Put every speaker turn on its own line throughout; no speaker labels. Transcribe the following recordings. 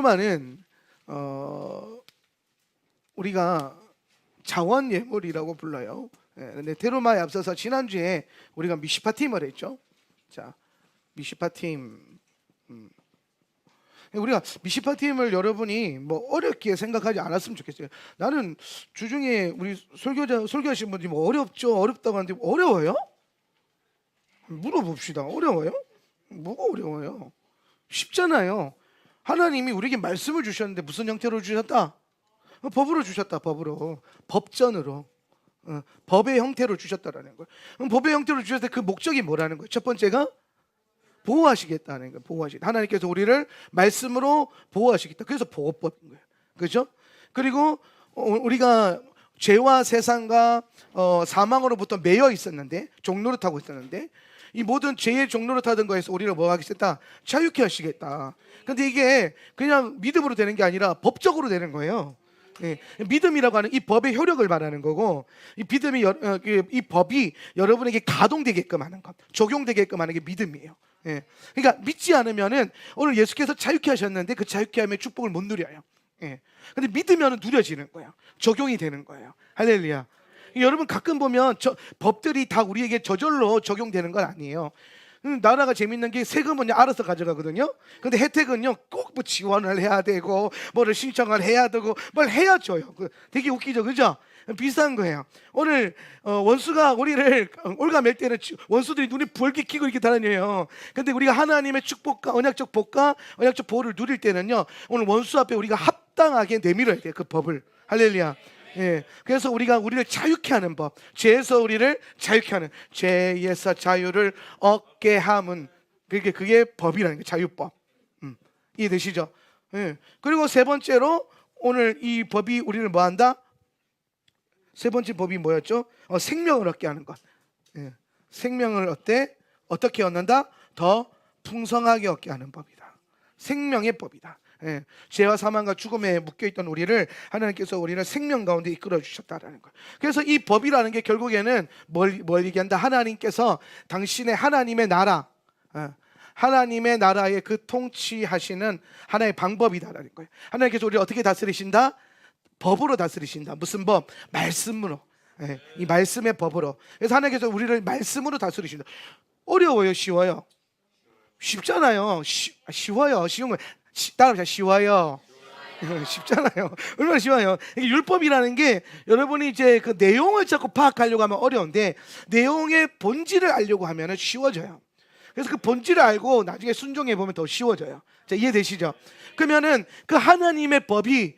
테르마는 우리가 자원 예물이라고 불러요. 근데 테르마에 앞서서 지난주에 우리가 미시파팀을 했죠. 자, 미시파팀. 우리가 미시파팀을 여러분이 뭐 어렵게 생각하지 않았으면 좋겠어요. 나는 주중에 우리 설교하신 분들이 뭐 어렵죠, 어렵다고 하는데 어려워요? 물어봅시다. 어려워요? 뭐가 어려워요? 쉽잖아요. 하나님이 우리에게 말씀을 주셨는데 무슨 형태로 주셨다? 법으로 주셨다. 법으로, 법전으로, 법의 형태로 주셨다라는 거예요. 그럼 법의 형태로 주셨을 때 그 목적이 뭐라는 거예요? 첫 번째가 보호하시겠다는 거예요. 보호하시겠다. 하나님께서 우리를 말씀으로 보호하시겠다. 그래서 보호법인 거예요. 그렇죠? 그리고 우리가 죄와 세상과 사망으로부터 매여 있었는데, 종노릇하고 있었는데, 이 모든 죄의 종노릇하던 거에서 우리를 뭐 하겠다? 자유케 하시겠다. 근데 이게 그냥 믿음으로 되는 게 아니라 법적으로 되는 거예요. 예, 믿음이라고 하는 이 법의 효력을 말하는 거고, 이 믿음이 이 법이 여러분에게 가동되게끔 하는 것, 적용되게끔 하는 게 믿음이에요. 예, 그러니까 믿지 않으면은 오늘 예수께서 자유케 하셨는데 그 자유케 함의 축복을 못 누려요. 예, 근데 믿으면은 누려지는 거예요. 적용이 되는 거예요. 할렐루야. 여러분 가끔 보면 법들이 다 우리에게 저절로 적용되는 건 아니에요. 나라가 재밌는 게 세금은 알아서 가져가거든요. 근데 혜택은요 꼭 뭐 지원을 해야 되고 뭐를 신청을 해야 되고 뭘 해야 줘요. 되게 웃기죠, 그죠? 비슷한 거예요. 오늘 원수가 우리를 올가맬 때는 원수들이 눈이 벌게 키고 이렇게 다녀요. 근데 우리가 하나님의 축복과 언약적 복과 언약적 보호를 누릴 때는요, 오늘 원수 앞에 우리가 합당하게 내밀어야 돼요. 그 법을. 할렐루야. 예, 그래서 우리를 자유케 하는 법, 죄에서 우리를 자유케 하는, 죄에서 자유를 얻게 함은 그게 법이라는 게 자유법. 이해되시죠? 예. 그리고 세 번째로 오늘 이 법이 우리를 뭐한다? 세 번째 법이 뭐였죠? 생명을 얻게 하는 것. 예. 생명을 어떻게 얻는다? 더 풍성하게 얻게 하는 법이다. 생명의 법이다. 예, 죄와 사망과 죽음에 묶여있던 우리를 하나님께서 우리를 생명 가운데 이끌어 주셨다라는 거예요. 그래서 이 법이라는 게 결국에는 뭘 얘기한다? 하나님께서 당신의 하나님의 나라, 하나님의 나라의 그 통치하시는 하나의 방법이다라는 거예요. 하나님께서 우리를 어떻게 다스리신다? 법으로 다스리신다. 무슨 법? 말씀으로. 예, 이 말씀의 법으로. 그래서 하나님께서 우리를 말씀으로 다스리신다. 어려워요? 쉬워요? 쉽잖아요. 쉬워요. 쉬운 거. 따라합시다. 쉬워요. 쉽잖아요. 얼마나 쉬워요. 이게 율법이라는 게 여러분이 이제 그 내용을 자꾸 파악하려고 하면 어려운데, 내용의 본질을 알려고 하면 쉬워져요. 그래서 그 본질을 알고 나중에 순종해 보면 더 쉬워져요. 자, 이해되시죠? 그러면은 그 하나님의 법이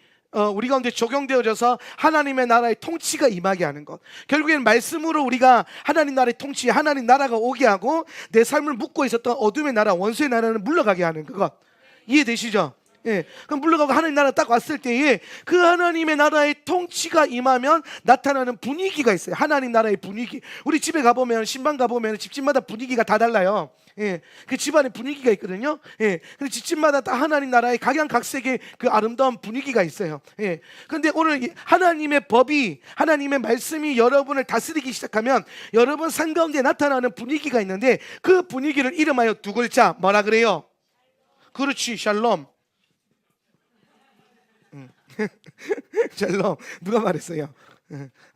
우리 가운데 적용되어져서 하나님의 나라의 통치가 임하게 하는 것, 결국에는 말씀으로 우리가 하나님 나라의 통치, 하나님 나라가 오게 하고 내 삶을 묶고 있었던 어둠의 나라, 원수의 나라는 물러가게 하는 그것. 이해되시죠? 예. 그럼 물러가고 하나님 나라 딱 왔을 때에 그 하나님의 나라의 통치가 임하면 나타나는 분위기가 있어요. 하나님 나라의 분위기. 우리 집에 가보면, 신방 가보면 집집마다 분위기가 다 달라요. 예. 그 집안에 분위기가 있거든요. 예. 근데 집집마다 다 하나님 나라의 각양각색의 그 아름다운 분위기가 있어요. 예. 근데 오늘 하나님의 법이, 하나님의 말씀이 여러분을 다스리기 시작하면 여러분 삶 가운데 나타나는 분위기가 있는데, 그 분위기를 이름하여 두 글자, 뭐라 그래요? 그렇지, 샬롬. 샬롬. 누가 말했어요?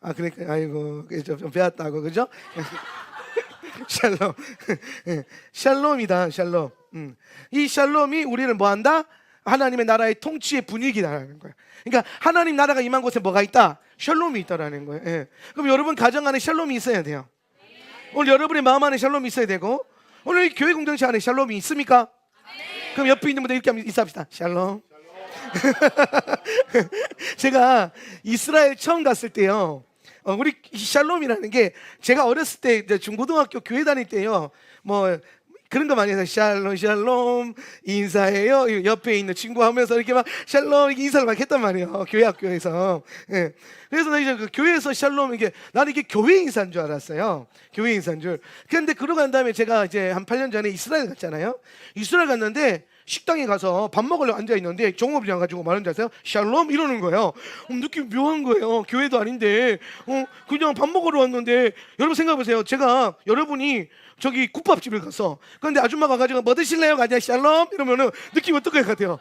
아, 그러니까 아이고 좀 배웠다고, 그죠? 샬롬. 샬롬이다, 샬롬. 이 샬롬이 우리를 뭐한다? 하나님의 나라의 통치의 분위기다라는 거예요. 그러니까 하나님 나라가 임한 곳에 뭐가 있다? 샬롬이 있다라는 거예요. 예. 그럼 여러분 가정 안에 샬롬이 있어야 돼요. 오늘 여러분의 마음 안에 샬롬이 있어야 되고, 오늘 교회 공동체 안에 샬롬이 있습니까? 그럼 옆에 있는 분들 이렇게 한번 인사합시다. 샬롬. 제가 이스라엘 처음 갔을 때요, 우리 샬롬이라는 게, 제가 어렸을 때 이제 중고등학교 교회 다닐 때요, 뭐 그런 거 많이 해서 샬롬 샬롬 인사해요. 옆에 있는 친구 하면서 이렇게 막 샬롬 이렇게 인사를 막 했단 말이에요, 교회 학교에서. 예. 그래서 나 이제 그 교회에서 샬롬, 이게 나는 이게 교회 인사인 줄 알았어요. 교회 인사인 줄. 그런데 그러고 난 다음에 제가 이제 한 8년 전에 이스라엘 갔잖아요. 이스라엘 갔는데 식당에 가서 밥 먹으러 앉아 있는데 종업이 와가지고 말하는 줄 아세요? 샬롬 이러는 거예요. 느낌이 묘한 거예요. 교회도 아닌데 그냥 밥 먹으러 왔는데, 여러분 생각해보세요. 제가 여러분이 저기 국밥집을 가서, 그런데 아줌마가 가지고 뭐 드실래요? 가자 샬롬 이러면은 느낌 어떨 것 같아요?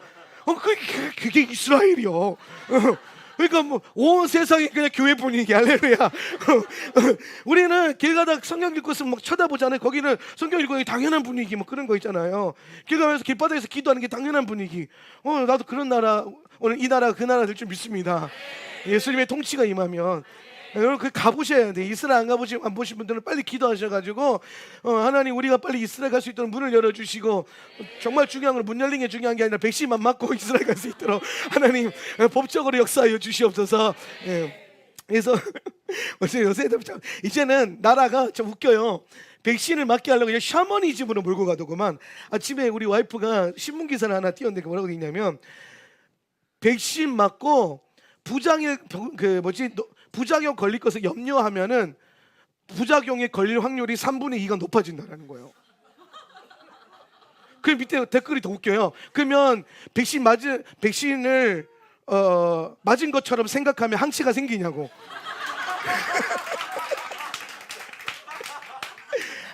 그게 이스라엘이요. 그러니까 뭐 온 세상이 그냥 교회 분위기. 할렐루야. 우리는 길 가다 성경 읽고 있으면 막 쳐다보잖아요. 거기는 성경 읽고 당연한 분위기 뭐 그런 거 있잖아요. 길 가면서 길바닥에서 기도하는 게 당연한 분위기. 나도 그런 나라, 오늘 이 나라 그 나라 될 줄 믿습니다. 예수님의 통치가 임하면. 여러분 그 가보셔야 돼. 이스라엘 안 보신 분들은 빨리 기도하셔가지고 하나님 우리가 빨리 이스라엘 갈 수 있도록 문을 열어주시고, 정말 중요한 건 문 열린 게 중요한 게 아니라 백신만 맞고 이스라엘 갈 수 있도록 하나님 법적으로 역사하여 주시옵소서. 그래서 요새 이제는 나라가 좀 웃겨요. 백신을 맞게 하려고 이제 샤머니즘으로 몰고 가더구만. 아침에 우리 와이프가 신문 기사를 하나 띄웠는데 뭐라고 돼 있냐면, 백신 맞고 부작용 걸릴 것을 염려하면은 부작용에 걸릴 확률이 3분의 2가 높아진다는 거예요. 그 밑에 댓글이 더 웃겨요. 그러면 백신을 맞은 것처럼 생각하면 항체가 생기냐고.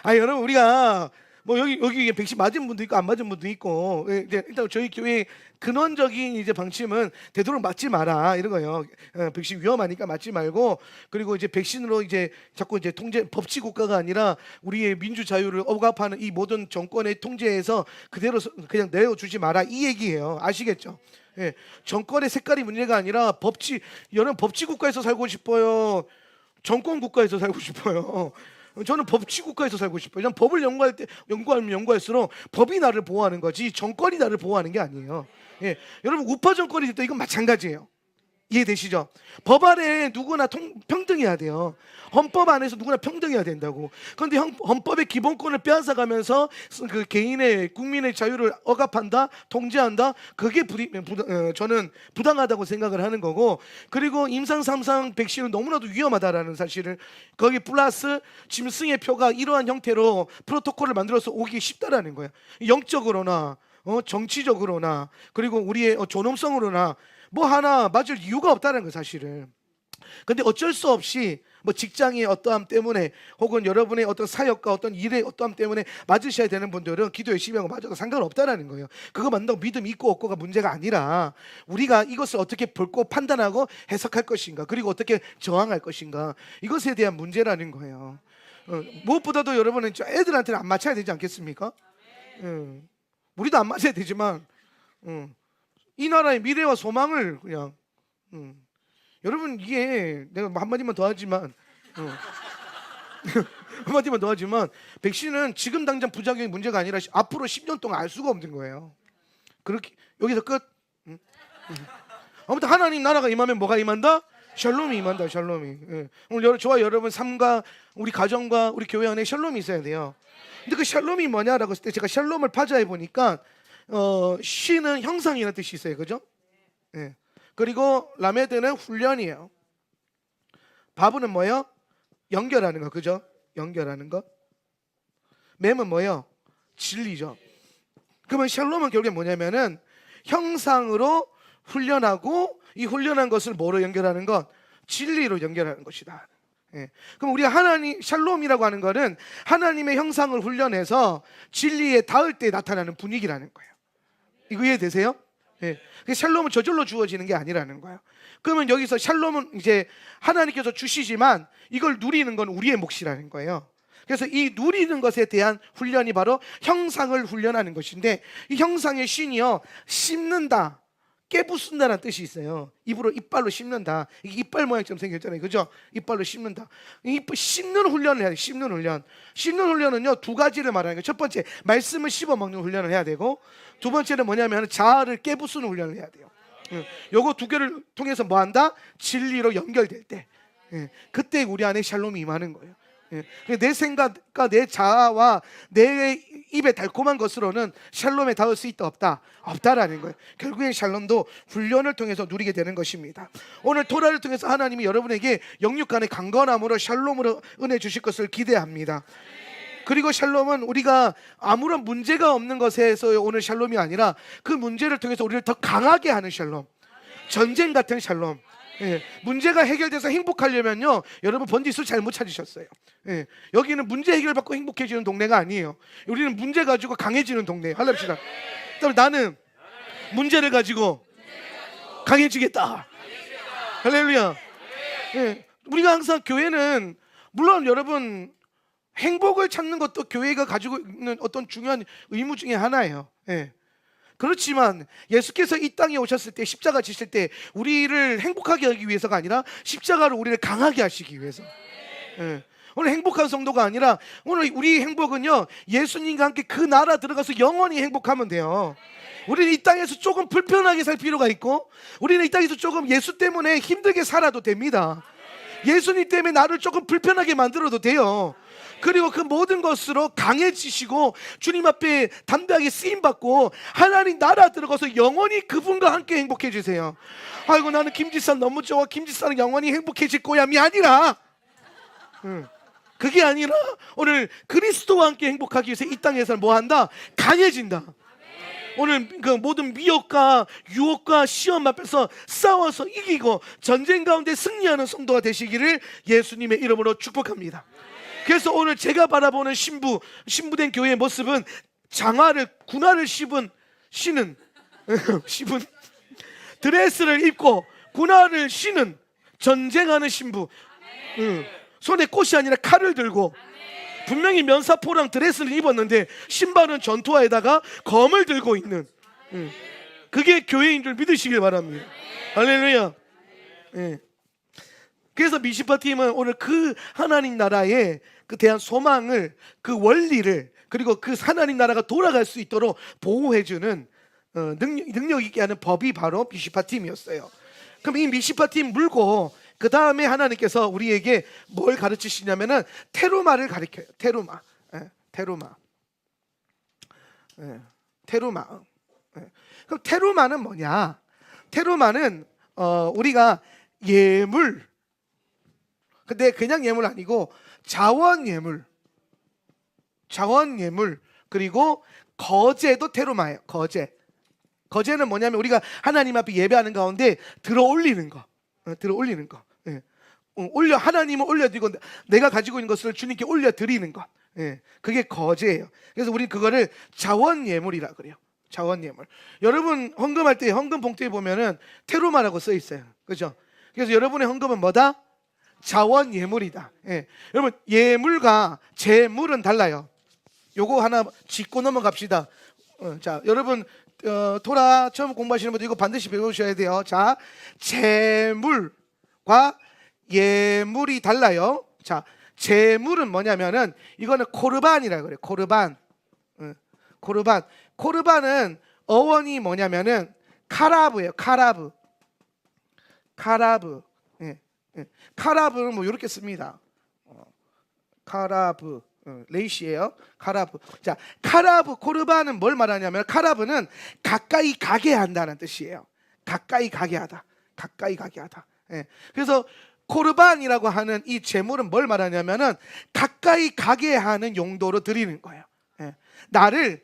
여러분 우리가 뭐 여기 백신 맞은 분도 있고 안 맞은 분도 있고, 이제 일단 저희 교회 근원적인 이제 방침은 되도록 맞지 마라 이런 거예요. 백신 위험하니까 맞지 말고, 그리고 이제 백신으로 이제 자꾸 이제 법치 국가가 아니라 우리의 민주 자유를 억압하는 이 모든 정권의 통제에서 그대로 그냥 내어주지 마라 이 얘기예요. 아시겠죠? 정권의 색깔이 문제가 아니라 여러분 법치 국가에서 살고 싶어요? 정권 국가에서 살고 싶어요? 저는 법치 국가에서 살고 싶어요. 그냥 법을 연구하면 연구할수록 법이 나를 보호하는 거지 정권이 나를 보호하는 게 아니에요. 여러분 우파 정권이 됐다 이건 마찬가지예요. 이해되시죠? 법 안에 누구나 평등해야 돼요. 헌법 안에서 누구나 평등해야 된다고. 그런데 헌법의 기본권을 빼앗아가면서 그 국민의 자유를 억압한다, 통제한다. 그게 저는 부당하다고 생각을 하는 거고, 그리고 임상 3상 백신은 너무나도 위험하다라는 사실을, 거기 플러스 짐승의 표가 이러한 형태로 프로토콜을 만들어서 오기 쉽다라는 거예요. 영적으로나 정치적으로나 그리고 우리의 존엄성으로나 뭐 하나 맞을 이유가 없다는 거 사실은. 근데 어쩔 수 없이 뭐 직장의 어떠함 때문에 혹은 여러분의 어떤 사역과 어떤 일의 어떠함 때문에 맞으셔야 되는 분들은 기도 열심히 하고 맞아도 상관없다라는 거예요. 그거 맞는다고 믿음 있고 없고가 문제가 아니라 우리가 이것을 어떻게 볼고 판단하고 해석할 것인가, 그리고 어떻게 저항할 것인가, 이것에 대한 문제라는 거예요. 무엇보다도 여러분은 애들한테는 안 맞춰야 되지 않겠습니까? 우리도 안 맞아야 되지만 이 나라의 미래와 소망을 그냥 여러분 이게 내가 한마디만 더 하지만 한마디만 더 하지만 백신은 지금 당장 부작용이 문제가 아니라 앞으로 10년 동안 알 수가 없는 거예요. 그렇게 여기서 끝. 아무튼 하나님 나라가 임하면 뭐가 임한다? 샬롬이 임한다. 샬롬이. 오늘 저와 여러분 삶과 우리 가정과 우리 교회 안에 샬롬이 있어야 돼요. 근데 그 샬롬이 뭐냐라고 했을 때 제가 샬롬을 파자해 보니까 쉬는 형상이라는 뜻이 있어요. 그죠? 그리고 라메드는 훈련이에요. 바브는 뭐예요? 연결하는 거. 그죠? 연결하는 거. 맴은 뭐예요? 진리죠. 그러면 샬롬은 결국에 뭐냐면은 형상으로 훈련하고, 이 훈련한 것을 뭐로 연결하는 것? 진리로 연결하는 것이다. 그럼 우리가 샬롬이라고 하는 것은 하나님의 형상을 훈련해서 진리에 닿을 때 나타나는 분위기라는 거예요. 이거 이해되세요? 샬롬은 저절로 주어지는 게 아니라는 거예요. 그러면 여기서 샬롬은 이제 하나님께서 주시지만 이걸 누리는 건 우리의 몫이라는 거예요. 그래서 이 누리는 것에 대한 훈련이 바로 형상을 훈련하는 것인데, 이 형상의 신이요, 씹는다, 깨부순다는 뜻이 있어요. 이빨로 씹는다. 이게 이빨 모양처럼 생겼잖아요. 그죠? 이빨로 씹는다. 씹는 훈련을 해야 돼요. 씹는 훈련. 씹는 훈련은요, 두 가지를 말하는 거예요. 첫 번째, 말씀을 씹어 먹는 훈련을 해야 되고, 두 번째는 뭐냐면 자아를 깨부수는 훈련을 해야 돼요. 요거 두 개를 통해서 뭐 한다? 진리로 연결될 때, 그때 우리 안에 샬롬이 임하는 거예요. 내 생각과 내 자아와 내 입에 달콤한 것으로는 샬롬에 닿을 수 있다 없다라는 거예요. 결국엔 샬롬도 훈련을 통해서 누리게 되는 것입니다. 오늘 토라를 통해서 하나님이 여러분에게 영육간의 강건함으로 샬롬으로 은혜 주실 것을 기대합니다. 그리고 샬롬은 우리가 아무런 문제가 없는 것에서 오는 샬롬이 아니라 그 문제를 통해서 우리를 더 강하게 하는 샬롬, 전쟁 같은 샬롬. 문제가 해결돼서 행복하려면요, 여러분 번지수 잘못 찾으셨어요. 여기는 문제 해결받고 행복해지는 동네가 아니에요. 우리는 문제 가지고 강해지는 동네예요. 할랍시다. 나는 문제를 가지고 강해지겠다. 할렐루야. 예. 우리가 항상 교회는 물론 여러분 행복을 찾는 것도 교회가 가지고 있는 어떤 중요한 의무 중에 하나예요. 예. 그렇지만 예수께서 이 땅에 오셨을 때 십자가 지실 때 우리를 행복하게 하기 위해서가 아니라 십자가로 우리를 강하게 하시기 위해서. 예. 오늘 행복한 성도가 아니라 오늘 우리 행복은요, 예수님과 함께 그 나라 들어가서 영원히 행복하면 돼요. 우리는 이 땅에서 조금 불편하게 살 필요가 있고, 우리는 이 땅에서 조금 예수 때문에 힘들게 살아도 됩니다. 예수님 때문에 나를 조금 불편하게 만들어도 돼요. 그리고 그 모든 것으로 강해지시고 주님 앞에 담대하게 쓰임받고 하나님 나라 들어가서 영원히 그분과 함께 행복해지세요. 아이고 나는 김지산 너무 좋아, 김지산은 영원히 행복해질 거야이 아니라, 그게 아니라 오늘 그리스도와 함께 행복하기 위해서 이 땅에서 뭐한다? 강해진다. 오늘 그 모든 미혹과 유혹과 시험 앞에서 싸워서 이기고 전쟁 가운데 승리하는 성도가 되시기를 예수님의 이름으로 축복합니다. 그래서 오늘 제가 바라보는 신부된 교회의 모습은 군화를 신은 드레스를 입고 군화를 신은 전쟁하는 신부. 손에 꽃이 아니라 칼을 들고, 분명히 면사포랑 드레스를 입었는데 신발은 전투화에다가 검을 들고 있는, 그게 교회인 줄 믿으시길 바랍니다. 할렐루야. 그래서 미시파 팀은 오늘 그 하나님 나라에 그 대한 소망을, 그 원리를, 그리고 그 하나님 나라가 돌아갈 수 있도록 보호해주는 능력 있게 하는 법이 바로 미시파 팀이었어요. 그럼 이 미시파 팀 물고 그 다음에 하나님께서 우리에게 뭘 가르치시냐면은 테루마를 가르쳐요. 테루마. 그럼 테루마는 뭐냐? 테루마는 우리가 예물, 근데 그냥 예물 아니고 자원 예물, 그리고 거제도 테루마예요. 거제는 뭐냐면 우리가 하나님 앞에 예배하는 가운데 들어 올리는 거. 하나님을 올려드리고 내가 가지고 있는 것을 주님께 올려드리는 것. 그게 거제예요. 그래서 우리는 그거를 자원 예물이라 그래요. 자원 예물. 여러분 헌금할 때 헌금 봉투에 보면은 테루마라고 써 있어요. 그렇죠? 그래서 여러분의 헌금은 뭐다? 자원 예물이다. 여러분 예물과 재물은 달라요. 요거 하나 짚고 넘어갑시다. 자, 여러분 토라 처음 공부하시는 분들 이거 반드시 배우셔야 돼요. 자, 재물과 예물이 달라요. 자, 재물은 뭐냐면은 이거는 코르반이라고 그래요. 코르반은 어원이 뭐냐면은 카라브예요. 카라브는 뭐 이렇게 씁니다. 카라브 레이시예요. 카라브. 자, 코르반은 뭘 말하냐면 카라브는 가까이 가게 한다는 뜻이에요. 가까이 가게 하다. 그래서 코르반이라고 하는 이 제물은 뭘 말하냐면은 가까이 가게 하는 용도로 드리는 거예요. 나를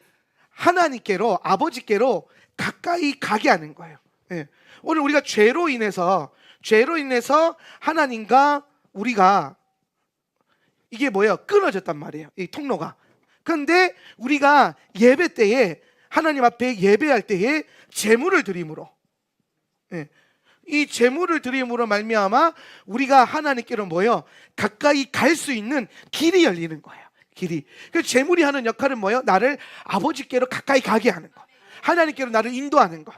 하나님께로, 아버지께로 가까이 가게 하는 거예요. 오늘 우리가 죄로 인해서 하나님과 우리가 이게 뭐예요? 끊어졌단 말이에요. 이 통로가. 그런데 우리가 예배 때에 하나님 앞에 예배할 때에 제물을 드림으로, 이 제물을 드림으로 말미암아 우리가 하나님께로 뭐예요? 가까이 갈 수 있는 길이 열리는 거예요. 길이. 그 제물이 하는 역할은 뭐예요? 나를 아버지께로 가까이 가게 하는 것, 하나님께로 나를 인도하는 것.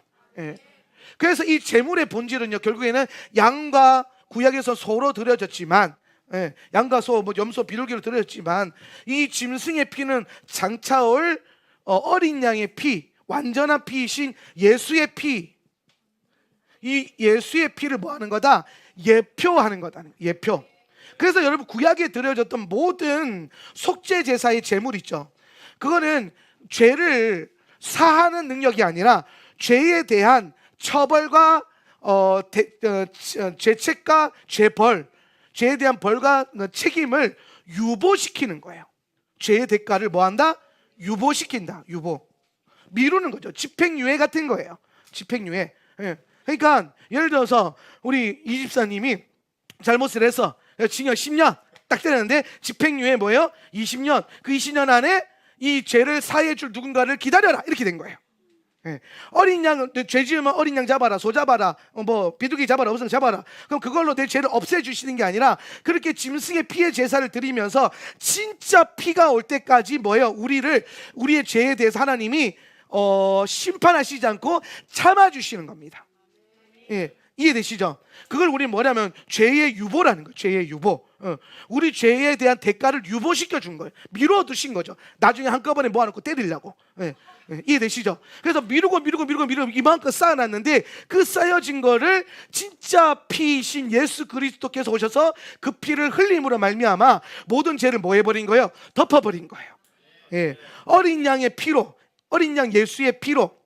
그래서 이 제물의 본질은요, 결국에는 양과 구약에서 소로 드려졌지만, 양과 소, 염소, 비둘기로 드려졌지만 이 짐승의 피는 장차올 어린 양의 피, 완전한 피이신 예수의 피, 이 예수의 피를 뭐 하는 거다? 예표하는 거다. 예표. 그래서 여러분 구약에 드려졌던 모든 속죄 제사의 제물 있죠. 그거는 죄를 사하는 능력이 아니라 죄에 대한 처벌과 죄책과 죄벌, 죄에 대한 벌과 책임을 유보시키는 거예요. 죄의 대가를 뭐한다? 유보시킨다. 미루는 거죠. 집행유예 같은 거예요. 집행유예. 그러니까 예를 들어서 우리 이 집사님이 잘못을 해서 징역 10년 딱 때렸는데 집행유예 뭐예요? 20년. 그 20년 안에 이 죄를 사해줄 누군가를 기다려라, 이렇게 된 거예요. 예. 어린 양, 죄 지으면 어린 양 잡아라, 소 잡아라, 뭐 비둘기 잡아라, 우승 잡아라. 그럼 그걸로 내 죄를 없애주시는 게 아니라 그렇게 짐승의 피의 제사를 드리면서 진짜 피가 올 때까지 뭐예요? 우리의 죄에 대해서 하나님이 심판하시지 않고 참아주시는 겁니다. 예. 이해되시죠? 그걸 우리 뭐냐면 죄의 유보라는 거예요. 죄의 유보. 우리 죄에 대한 대가를 유보시켜 준 거예요. 미뤄두신 거죠. 나중에 한꺼번에 모아놓고 때리려고. 예. 이해되시죠? 그래서 미루고 이만큼 쌓아놨는데 그 쌓여진 거를 진짜 피이신 예수 그리스도께서 오셔서 그 피를 흘림으로 말미암아 모든 죄를 뭐 해버린 거예요? 덮어버린 거예요. 예. 어린 양의 피로, 어린 양 예수의 피로.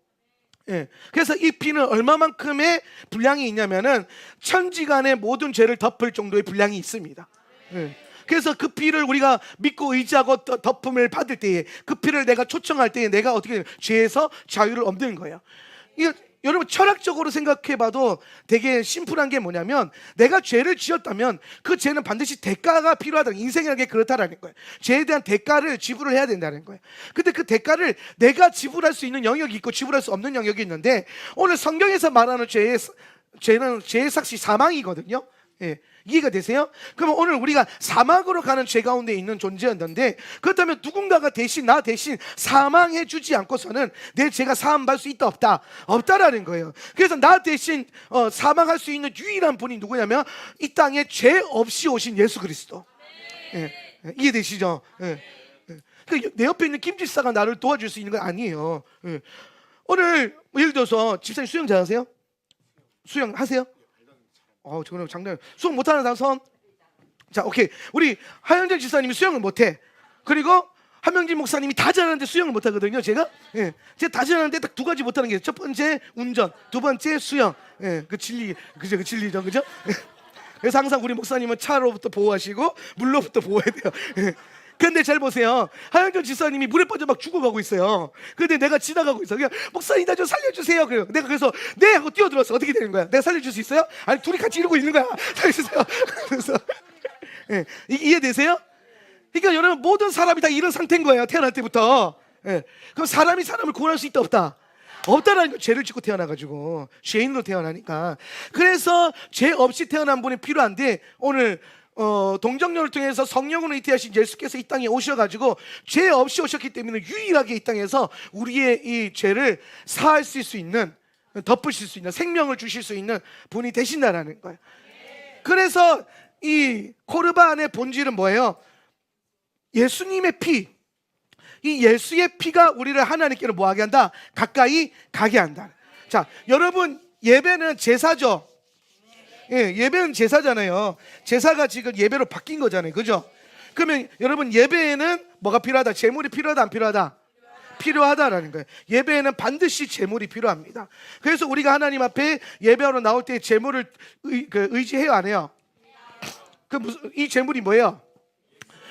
예. 그래서 이 피는 얼마만큼의 분량이 있냐면은 천지간의 모든 죄를 덮을 정도의 분량이 있습니다. 예. 그래서 그 피를 우리가 믿고 의지하고 덮음을 받을 때에 그 피를 내가 초청할 때에 내가 어떻게 죄에서 자유를 얻는 거예요. 이거 여러분 철학적으로 생각해봐도 되게 심플한 게 뭐냐면 내가 죄를 지었다면 그 죄는 반드시 대가가 필요하다. 인생이라는 게 그렇다라는 거예요. 죄에 대한 대가를 지불을 해야 된다는 거예요. 근데 그 대가를 내가 지불할 수 있는 영역이 있고 지불할 수 없는 영역이 있는데 오늘 성경에서 말하는 죄는 죄의 삭시 사망이거든요. 예. 이해가 되세요? 그러면 오늘 우리가 사망으로 가는 죄 가운데 있는 존재였는데 그렇다면 누군가가 나 대신 사망해 주지 않고서는 내 죄가 사함받을 수 있다 없다? 없다라는 거예요. 그래서 나 대신 사망할 수 있는 유일한 분이 누구냐면 이 땅에 죄 없이 오신 예수 그리스도. 예. 이해되시죠? 예. 그러니까 내 옆에 있는 김집사가 나를 도와줄 수 있는 건 아니에요. 예. 오늘 예를 들어서 집사님 수영 잘하세요? 수영 하세요? 저는 장난. 수영 못하는 사람 손. 자, 오케이. 우리 하영재 집사님이 수영을 못해. 그리고 한명진 목사님이 다 잘하는데 수영을 못하거든요. 제가 다 잘하는데 딱 두 가지 못하는 게 첫 번째 운전, 두 번째 수영. 그 진리, 그 진리죠, 그죠? 그래서 항상 우리 목사님은 차로부터 보호하시고 물로부터 보호해야 돼요. 근데 잘 보세요. 하영준 집사님이 물에 빠져 막 죽어가고 있어요. 근데 내가 지나가고 있어. 그냥 목사님 나 좀 살려주세요. 그래요. 내가 그래서 네 하고 뛰어들었어. 어떻게 되는 거야? 내가 살려줄 수 있어요? 아니 둘이 같이 이러고 있는 거야. 살려주세요. 그래서 이해되세요? 그러니까 여러분 모든 사람이 다 이런 상태인 거예요. 태어날 때부터. 그럼 사람이 사람을 구원할 수 있다 없다? 없다라는 거. 죄를 짓고 태어나가지고 죄인으로 태어나니까. 그래서 죄 없이 태어난 분이 필요한데 오늘 동정녀를 통해서 성령으로 잉태하신 예수께서 이 땅에 오셔가지고 죄 없이 오셨기 때문에 유일하게 이 땅에서 우리의 이 죄를 사하실 수 있는, 덮으실 수 있는, 생명을 주실 수 있는 분이 되신다라는 거예요. 그래서 이 코르바 안의 본질은 뭐예요? 예수님의 피. 이 예수의 피가 우리를 하나님께로 뭐하게 한다? 가까이 가게 한다. 자, 여러분 예배는 제사죠. 예배는 제사잖아요. 제사가 지금 예배로 바뀐 거잖아요. 그죠? 그러면 여러분 예배에는 뭐가 필요하다? 제물이 필요하다 안 필요하다? 필요하다라는 거예요. 예배에는 반드시 제물이 필요합니다. 그래서 우리가 하나님 앞에 예배하러 나올 때 제물을 의지해요 안 해요? 이 제물이 뭐예요?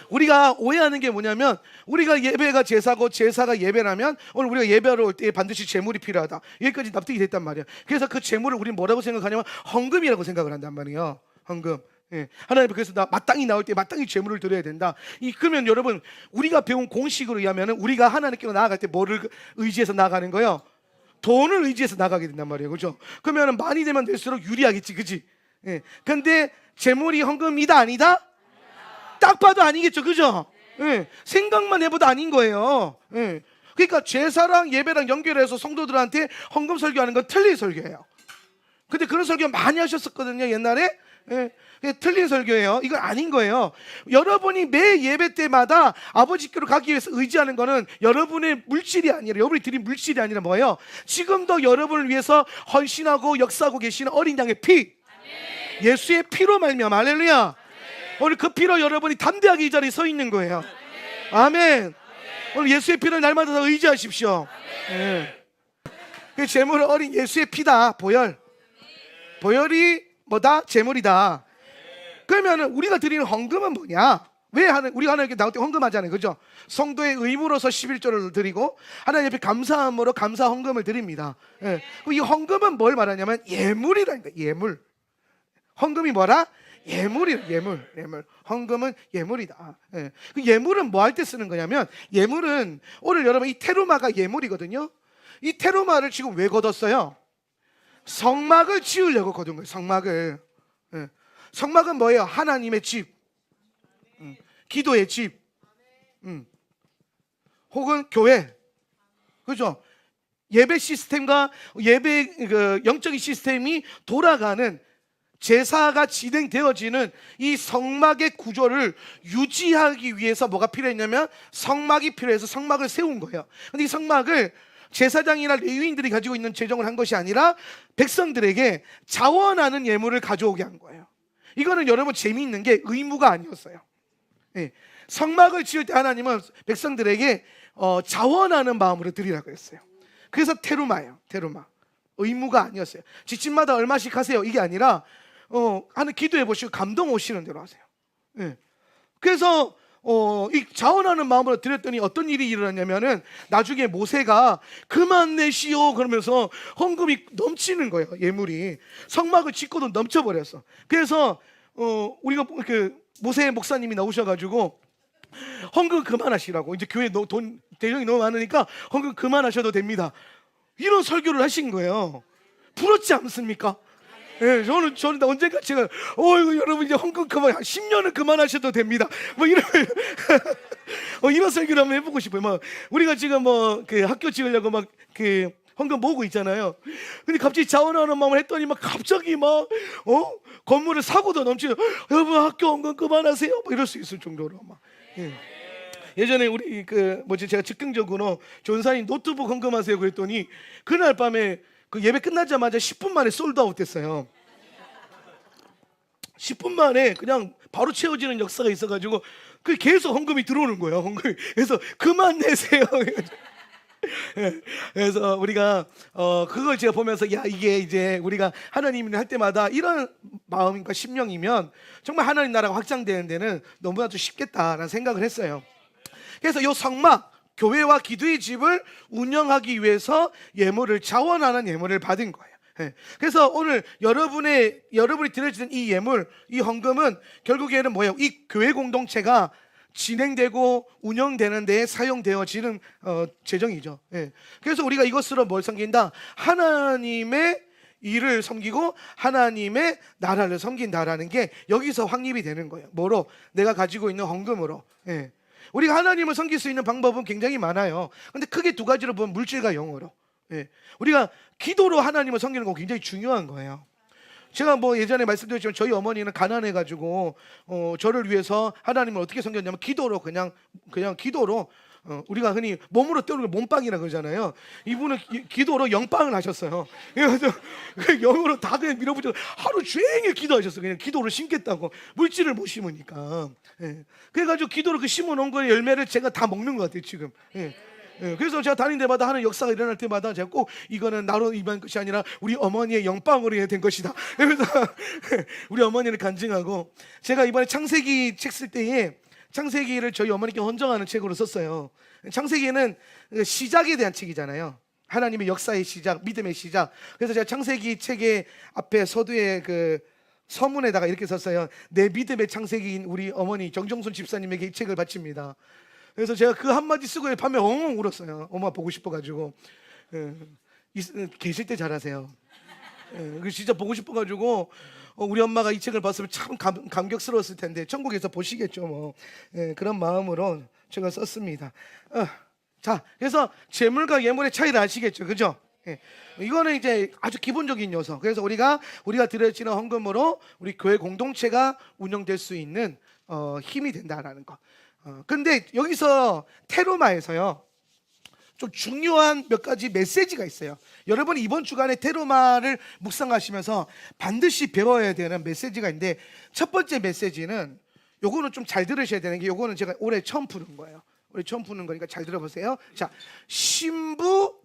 우리가 오해하는 게 뭐냐면 우리가 예배가 제사고 제사가 예배라면 오늘 우리가 예배하러 올 때 반드시 제물이 필요하다. 여기까지 납득이 됐단 말이에요. 그래서 그 제물을 우리는 뭐라고 생각하냐면 헌금이라고 생각을 한단 말이에요. 헌금. 하나님 그래서 마땅히 나올 때 마땅히 제물을 드려야 된다. 그러면 여러분 우리가 배운 공식으로 의하면 우리가 하나님께로 나아갈 때 뭐를 의지해서 나아가는 거예요? 돈을 의지해서 나가게 된단 말이에요. 그죠? 그러면 많이 되면 될수록 유리하겠지. 그지? 근데 제물이 헌금이다 아니다? 딱 봐도 아니겠죠. 그죠? 생각만 해봐도 아닌 거예요. 그러니까 제사랑 예배랑 연결해서 성도들한테 헌금 설교하는 건 틀린 설교예요. 근데 그런 설교 많이 하셨었거든요. 옛날에. 틀린 설교예요. 이건 아닌 거예요. 여러분이 매 예배 때마다 아버지께로 가기 위해서 의지하는 거는 여러분의 물질이 아니라, 여러분이 드린 물질이 아니라 뭐예요? 지금도 여러분을 위해서 헌신하고 역사하고 계시는 어린 양의 피, 예수의 피로 말미암아. 할렐루야. 오늘 그 피로 여러분이 담대하게 이 자리에 서 있는 거예요. 아멘. 오늘 예수의 피를 날마다 더 의지하십시오. 그 제물은 어린 예수의 피다. 보혈. 보혈이 뭐다? 제물이다. 그러면 우리가 드리는 헌금은 뭐냐? 왜 우리가 하나님께 나올 때 헌금하잖아요. 그죠? 성도의 의무로서 11조를 드리고 하나님 앞에 감사함으로 감사 헌금을 드립니다. 이 헌금은 뭘 말하냐면 예물이라니까. 예물. 헌금이 뭐라? 예물. 헌금은 예물이다. 그 예물은 뭐 할 때 쓰는 거냐면 예물은 오늘 여러분 이 테루마가 예물이거든요. 이 테르마를 지금 왜 거뒀어요? 성막을 지으려고 거둔 거예요. 성막을. 예. 성막은 뭐예요? 하나님의 집, 기도의 집, 혹은 교회, 그죠? 예배 시스템과 예배 영적인 시스템이 돌아가는, 제사가 진행되어지는 이 성막의 구조를 유지하기 위해서 뭐가 필요했냐면 성막이 필요해서 성막을 세운 거예요. 근데 이 성막을 제사장이나 레위인들이 가지고 있는 재정을 한 것이 아니라 백성들에게 자원하는 예물을 가져오게 한 거예요. 이거는 여러분 재미있는 게 의무가 아니었어요. 예. 성막을 지을 때 하나님은 백성들에게 자원하는 마음으로 드리라고 했어요. 그래서 테르마예요. 테르마. 의무가 아니었어요. 집집마다 얼마씩 하세요 이게 아니라 하는 기도해 보시고 감동 오시는 대로 하세요. 예. 그래서 이 자원하는 마음으로 드렸더니 어떤 일이 일어났냐면은 나중에 모세가 그만 내시오 그러면서 헌금이 넘치는 거예요. 예물이 성막을 짓고도 넘쳐버렸어. 그래서 우리가 그 모세 목사님이 나오셔가지고 헌금 그만하시라고, 이제 교회 돈 대정이 너무 많으니까 헌금 그만하셔도 됩니다, 이런 설교를 하신 거예요. 부럽지 않습니까? 예, 저는 언젠가 제가 여러분 이제 헌금 그만, 10년은 그만하셔도 됩니다, 뭐 이런 이런 설교를 한번 해보고 싶어요. 막 우리가 지금 그 학교 지으려고 막 그 헌금 모으고 있잖아요. 근데 갑자기 자원하는 마음을 했더니 막 갑자기 막 건물을 사고도 넘치는, 여러분 학교 헌금 그만하세요, 뭐 이럴 수 있을 정도로 막. 예. 예전에 우리 제가 즉흥적으로 전사님 노트북 헌금하세요 그랬더니 그날 밤에 그 예배 끝나자마자 10분 만에 솔드아웃 됐어요. 10분 만에 그냥 바로 채워지는 역사가 있어가지고 그 계속 헌금이 들어오는 거예요. 헌금이. 그래서 그만 내세요. 그래서 우리가 그걸 제가 보면서 이게 이제 우리가 하나님을 할 때마다 이런 마음과 심령이면 정말 하나님 나라가 확장되는 데는 너무나도 쉽겠다라는 생각을 했어요. 그래서 이 성막, 교회와 기도의 집을 운영하기 위해서 예물을, 자원하는 예물을 받은 거예요. 그래서 오늘 여러분이 드려지는 이 예물, 이 헌금은 결국에는 뭐예요? 이 교회 공동체가 진행되고 운영되는 데에 사용되어지는 재정이죠. 그래서 우리가 이것으로 뭘 섬긴다? 하나님의 일을 섬기고 하나님의 나라를 섬긴다라는 게 여기서 확립이 되는 거예요. 뭐로? 내가 가지고 있는 헌금으로. 우리가 하나님을 섬길 수 있는 방법은 굉장히 많아요. 근데 크게 두 가지로 보면 물질과 영으로. 우리가 기도로 하나님을 섬기는 건 굉장히 중요한 거예요. 제가 예전에 말씀드렸지만 저희 어머니는 가난해가지고 저를 위해서 하나님을 어떻게 섬겼냐면 기도로, 그냥 기도로, 우리가 흔히 몸으로 때우는 걸 몸빵이라고 그러잖아요. 이분은 기도로 영빵을 하셨어요. 그래서 영으로 다 그냥 밀어붙여 하루 종일 기도하셨어요. 그냥 기도를 심겠다고, 물질을 못 심으니까. 그래가지고 기도로 그 심어놓은 거의 열매를 제가 다 먹는 것 같아요 지금. 그래서 제가 다닌 데마다 하는 역사가 일어날 때마다 제가 꼭 이거는 나로 입은 것이 아니라 우리 어머니의 영빵으로 된 것이다. 그래서 우리 어머니를 간증하고, 제가 이번에 창세기 책 쓸 때에 창세기를 저희 어머니께 헌정하는 책으로 썼어요. 창세기는 시작에 대한 책이잖아요. 하나님의 역사의 시작, 믿음의 시작. 그래서 제가 창세기 책의 앞에 서두에 그 서문에다가 이렇게 썼어요. 내 믿음의 창세기인 우리 어머니 정정순 집사님에게 이 책을 바칩니다. 그래서 제가 그 한마디 쓰고 밤에 엉엉 울었어요. 엄마 보고 싶어가지고. 계실 때 잘하세요. 진짜 보고 싶어가지고 우리 엄마가 이 책을 봤으면 참 감격스러웠을 텐데 천국에서 보시겠죠 뭐. 그런 마음으로 제가 썼습니다. 자, 그래서 재물과 예물의 차이를 아시겠죠, 그죠? 이거는 이제 아주 기본적인 요소. 그래서 우리가 드려지는 헌금으로 우리 교회 공동체가 운영될 수 있는 힘이 된다라는 거. 근데 여기서 테르마에서요 좀 중요한 몇 가지 메시지가 있어요. 여러분이 이번 주간에 테르마를 묵상하시면서 반드시 배워야 되는 메시지가 있는데, 첫 번째 메시지는 요거는 좀 잘 들으셔야 되는 게, 요거는 제가 올해 처음 푸는 거예요. 올해 처음 푸는 거니까 잘 들어보세요. 자, 신부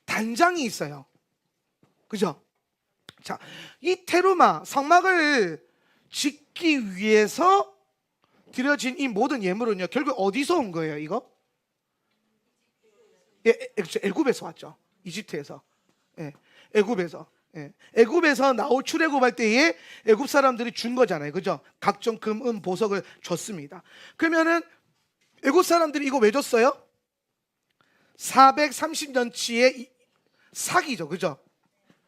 단장이 있어요, 그죠? 자, 이 테르마 성막을 짓기 위해서 드려진 이 모든 예물은요 결국 어디서 온 거예요? 이거? 애굽에서 왔죠. 이집트에서. 애굽에서. 애굽에서 출애굽할 때에 애굽 사람들이 준 거잖아요, 그죠? 각종 금, 은, 보석을 줬습니다. 그러면은 애굽 사람들이 이거 왜 줬어요? 430년치의 사기죠, 그죠?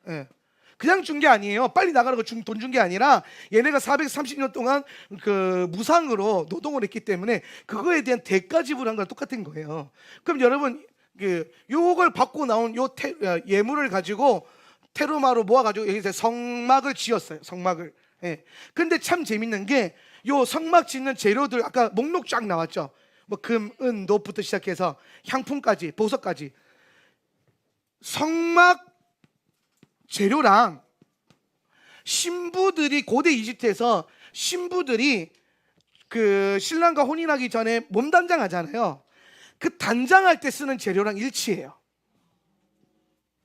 예. 그냥 준 게 아니에요. 빨리 나가라고 돈 준 게 아니라 얘네가 430년 동안 그 무상으로 노동을 했기 때문에 그거에 대한 대가 지불한 거랑 똑같은 거예요. 그럼 여러분 요걸 받고 나온 예물을 가지고 테르마로 모아가지고 여기서 성막을 지었어요. 성막을. 예. 근데 참 재밌는 게 요 성막 짓는 재료들 아까 목록 쫙 나왔죠. 뭐 금, 은, 노부터 시작해서 향품까지, 보석까지. 성막 재료랑 신부들이 고대 이집트에서 신부들이 그 신랑과 혼인하기 전에 몸 단장하잖아요. 그 단장할 때 쓰는 재료랑 일치해요.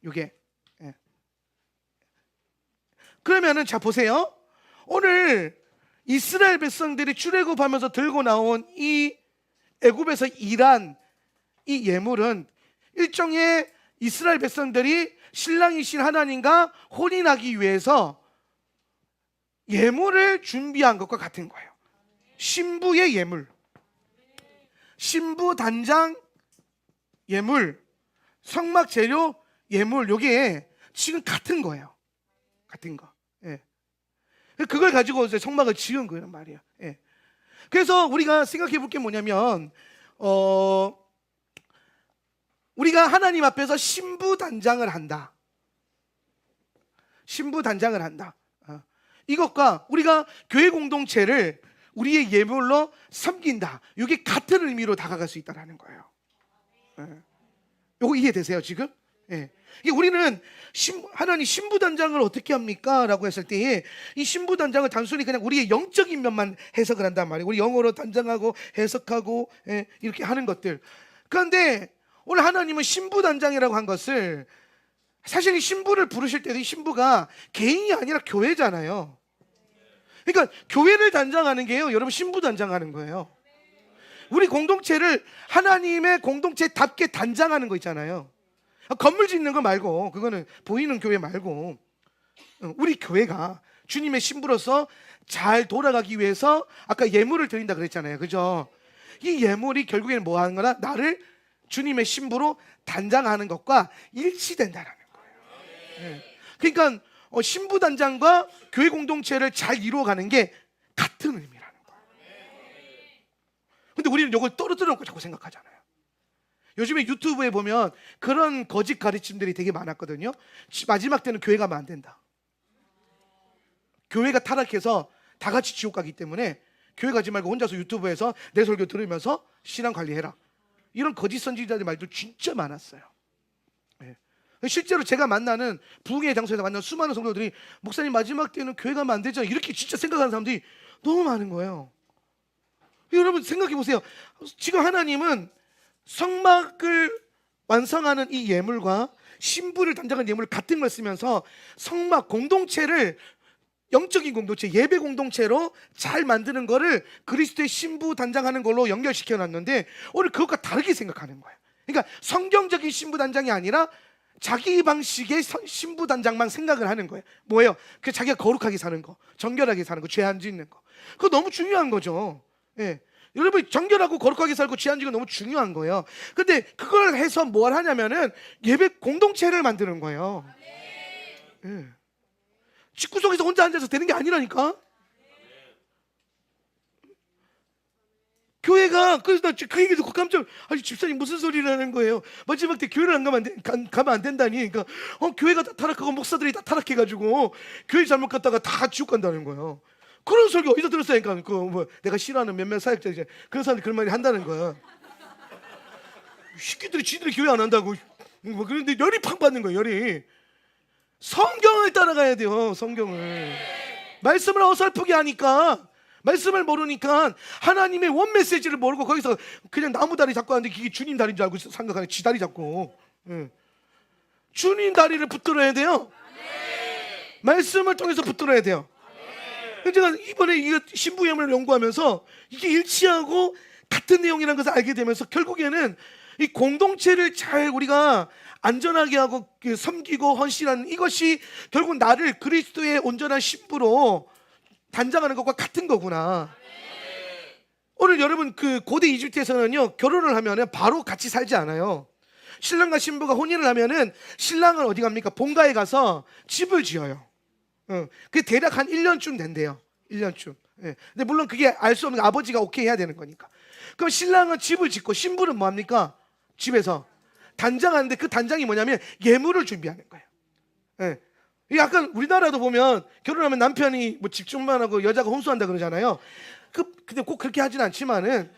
이게. 예. 그러면은 자 보세요. 오늘 이스라엘 백성들이 출애굽하면서 들고 나온 이 애굽에서 일한 이 예물은 일종의 이스라엘 백성들이 신랑이신 하나님과 혼인하기 위해서 예물을 준비한 것과 같은 거예요. 신부의 예물, 신부 단장 예물, 성막 재료 예물, 요게 지금 같은 거예요. 같은 거. 예. 그걸 가지고 이제 성막을 지은 거란 말이에요. 예. 그래서 우리가 생각해 볼 게 뭐냐면 우리가 하나님 앞에서 신부 단장을 한다. 신부 단장을 한다. 이것과 우리가 교회 공동체를 우리의 예물로 섬긴다. 이게 같은 의미로 다가갈 수 있다는 거예요. 이거 이해되세요 지금? 예. 우리는 하나님 신부 단장을 어떻게 합니까? 라고 했을 때에 이 신부 단장을 단순히 그냥 우리의 영적인 면만 해석을 한단 말이에요. 우리 영어로 단장하고 해석하고 이렇게 하는 것들. 그런데 오늘 하나님은 신부 단장이라고 한 것을 사실 이 신부를 부르실 때도 이 신부가 개인이 아니라 교회잖아요. 그러니까 교회를 단장하는 게요, 여러분 신부 단장하는 거예요. 우리 공동체를 하나님의 공동체답게 단장하는 거 있잖아요. 건물 짓는 거 말고, 그거는 보이는 교회 말고 우리 교회가 주님의 신부로서 잘 돌아가기 위해서 아까 예물을 드린다 그랬잖아요, 그죠? 이 예물이 결국에는 뭐 하는 거나 나를 주님의 신부로 단장하는 것과 일치된다는 거예요. 그러니까 신부 단장과 교회 공동체를 잘 이루어가는 게 같은 의미라는 거예요. 근데 우리는 이걸 떨어뜨려 놓고 자꾸 생각하잖아요. 요즘에 유튜브에 보면 그런 거짓 가르침들이 되게 많았거든요. 마지막 때는 교회 가면 안 된다. 교회가 타락해서 다 같이 지옥 가기 때문에 교회 가지 말고 혼자서 유튜브에서 내 설교 들으면서 신앙 관리해라. 이런 거짓 선지자들 말도 진짜 많았어요. 실제로 제가 만나는 부흥의 장소에서 만나는 수많은 성도들이 목사님 마지막 때는 교회 가면 안 되잖아요, 이렇게 진짜 생각하는 사람들이 너무 많은 거예요. 여러분 생각해 보세요. 지금 하나님은 성막을 완성하는 이 예물과 신부를 단장한 예물을 같은 걸 쓰면서 성막 공동체를 영적인 공동체, 예배 공동체로 잘 만드는 거를 그리스도의 신부 단장하는 걸로 연결시켜 놨는데 오늘 그것과 다르게 생각하는 거예요. 그러니까 성경적인 신부 단장이 아니라 자기 방식의 신부 단장만 생각을 하는 거예요. 뭐예요? 그 자기가 거룩하게 사는 거, 정결하게 사는 거, 죄 안 짓는 거. 그거 너무 중요한 거죠. 예. 여러분 정결하고 거룩하게 살고 죄 안 지는 거 너무 중요한 거예요. 근데 그걸 해서 뭘 하냐면은 예배 공동체를 만드는 거예요. 예. 집구석에서 혼자 앉아서 되는 게 아니라니까. 교회가 그래서 나 그 얘기 듣고 깜짝 아니 집사님 무슨 소리라는 거예요. 마지막 때 교회를 안 가면 안 된다니. 그러니까 교회가 다 타락하고 목사들이 다 타락해가지고 교회 잘못 갔다가 다 지옥 간다는 거예요. 그런 설교 어디서 들었어요? 그러니까 뭐 내가 싫어하는 몇몇 사역자 이제 그런 사람들이 그런 말이 한다는 거야. 새끼들이 지들이 교회 안 한다고. 뭐 그런데 열이 팍 받는 거예요. 열이. 성경을 따라가야 돼요. 성경을. 말씀을 어설프게 하니까, 말씀을 모르니까 하나님의 원 메시지를 모르고 거기서 그냥 나무 다리 잡고 하는데 그게 주님 다리인 줄 알고 생각하네. 지 다리 잡고. 주님 다리를 붙들어야 돼요. 말씀을 통해서 붙들어야 돼요. 제가 이번에 이 신부 예물을 연구하면서 이게 일치하고 같은 내용이라는 것을 알게 되면서 결국에는 이 공동체를 잘 우리가 안전하게 하고 섬기고 헌신하는 이것이 결국 나를 그리스도의 온전한 신부로 단장하는 것과 같은 거구나. 오늘 여러분 그 고대 이집트에서는요 결혼을 하면 바로 같이 살지 않아요. 신랑과 신부가 혼인을 하면은 신랑은 어디 갑니까? 본가에 가서 집을 지어요. 그게 대략 한 1년쯤 된대요. 1년쯤. 예. 근데 물론 그게 알 수 없는 게 아버지가 오케이 해야 되는 거니까. 그럼 신랑은 집을 짓고 신부는 뭐 합니까? 집에서 단장하는데 그 단장이 뭐냐면 예물을 준비하는 거예요. 예. 이게 약간 우리나라도 보면 결혼하면 남편이 뭐 집중만 하고 여자가 홍수한다 그러잖아요. 근데 꼭 그렇게 하진 않지만은,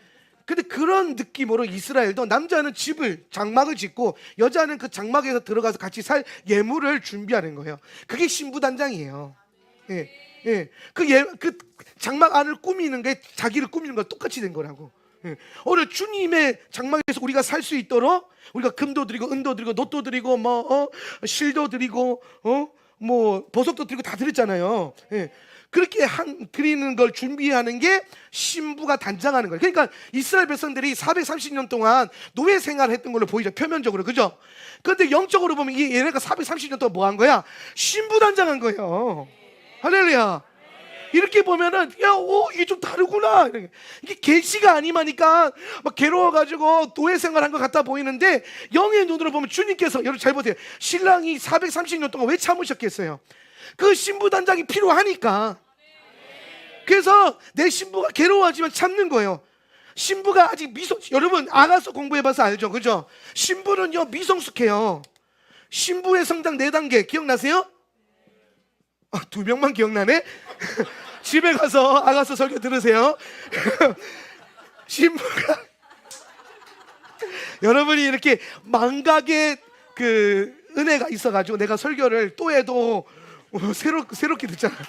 근데 그런 느낌으로 이스라엘도 남자는 집을 장막을 짓고 여자는 그 장막에서 들어가서 같이 살 예물을 준비하는 거예요. 그게 신부 단장이에요. 예, 예. 그 장막 안을 꾸미는 게 자기를 꾸미는 거랑 똑같이 된 거라고. 예. 오늘 주님의 장막에서 우리가 살 수 있도록 우리가 금도 드리고 은도 드리고 놋도 드리고 실도 드리고 뭐 보석도 드리고 다 드렸잖아요. 예. 그렇게 드리는 걸 준비하는 게 신부가 단장하는 거예요. 그러니까 이스라엘 백성들이 430년 동안 노예 생활을 했던 걸로 보이죠, 표면적으로. 그죠? 그런데 영적으로 보면 얘네가 430년 동안 뭐 한 거야? 신부 단장한 거예요. 할렐루야. 이렇게 보면은 이게 좀 다르구나. 이게 계시가 아니마니까 막 괴로워가지고 노예 생활한 것 같아 보이는데, 영의 눈으로 보면 주님께서, 여러분 잘 보세요. 신랑이 430년 동안 왜 참으셨겠어요? 그 신부 단장이 필요하니까. 그래서 내 신부가 괴로워하지만 참는 거예요. 신부가 아직 여러분 아가서 공부해봐서 알죠, 그죠? 신부는요 미성숙해요. 신부의 성장 4단계 기억나세요? 2명만 기억나네? 집에 가서 아가서 설교 들으세요. 신부가 여러분이 이렇게 망각의 그 은혜가 있어가지고 내가 설교를 또 해도 새롭게 듣잖아요.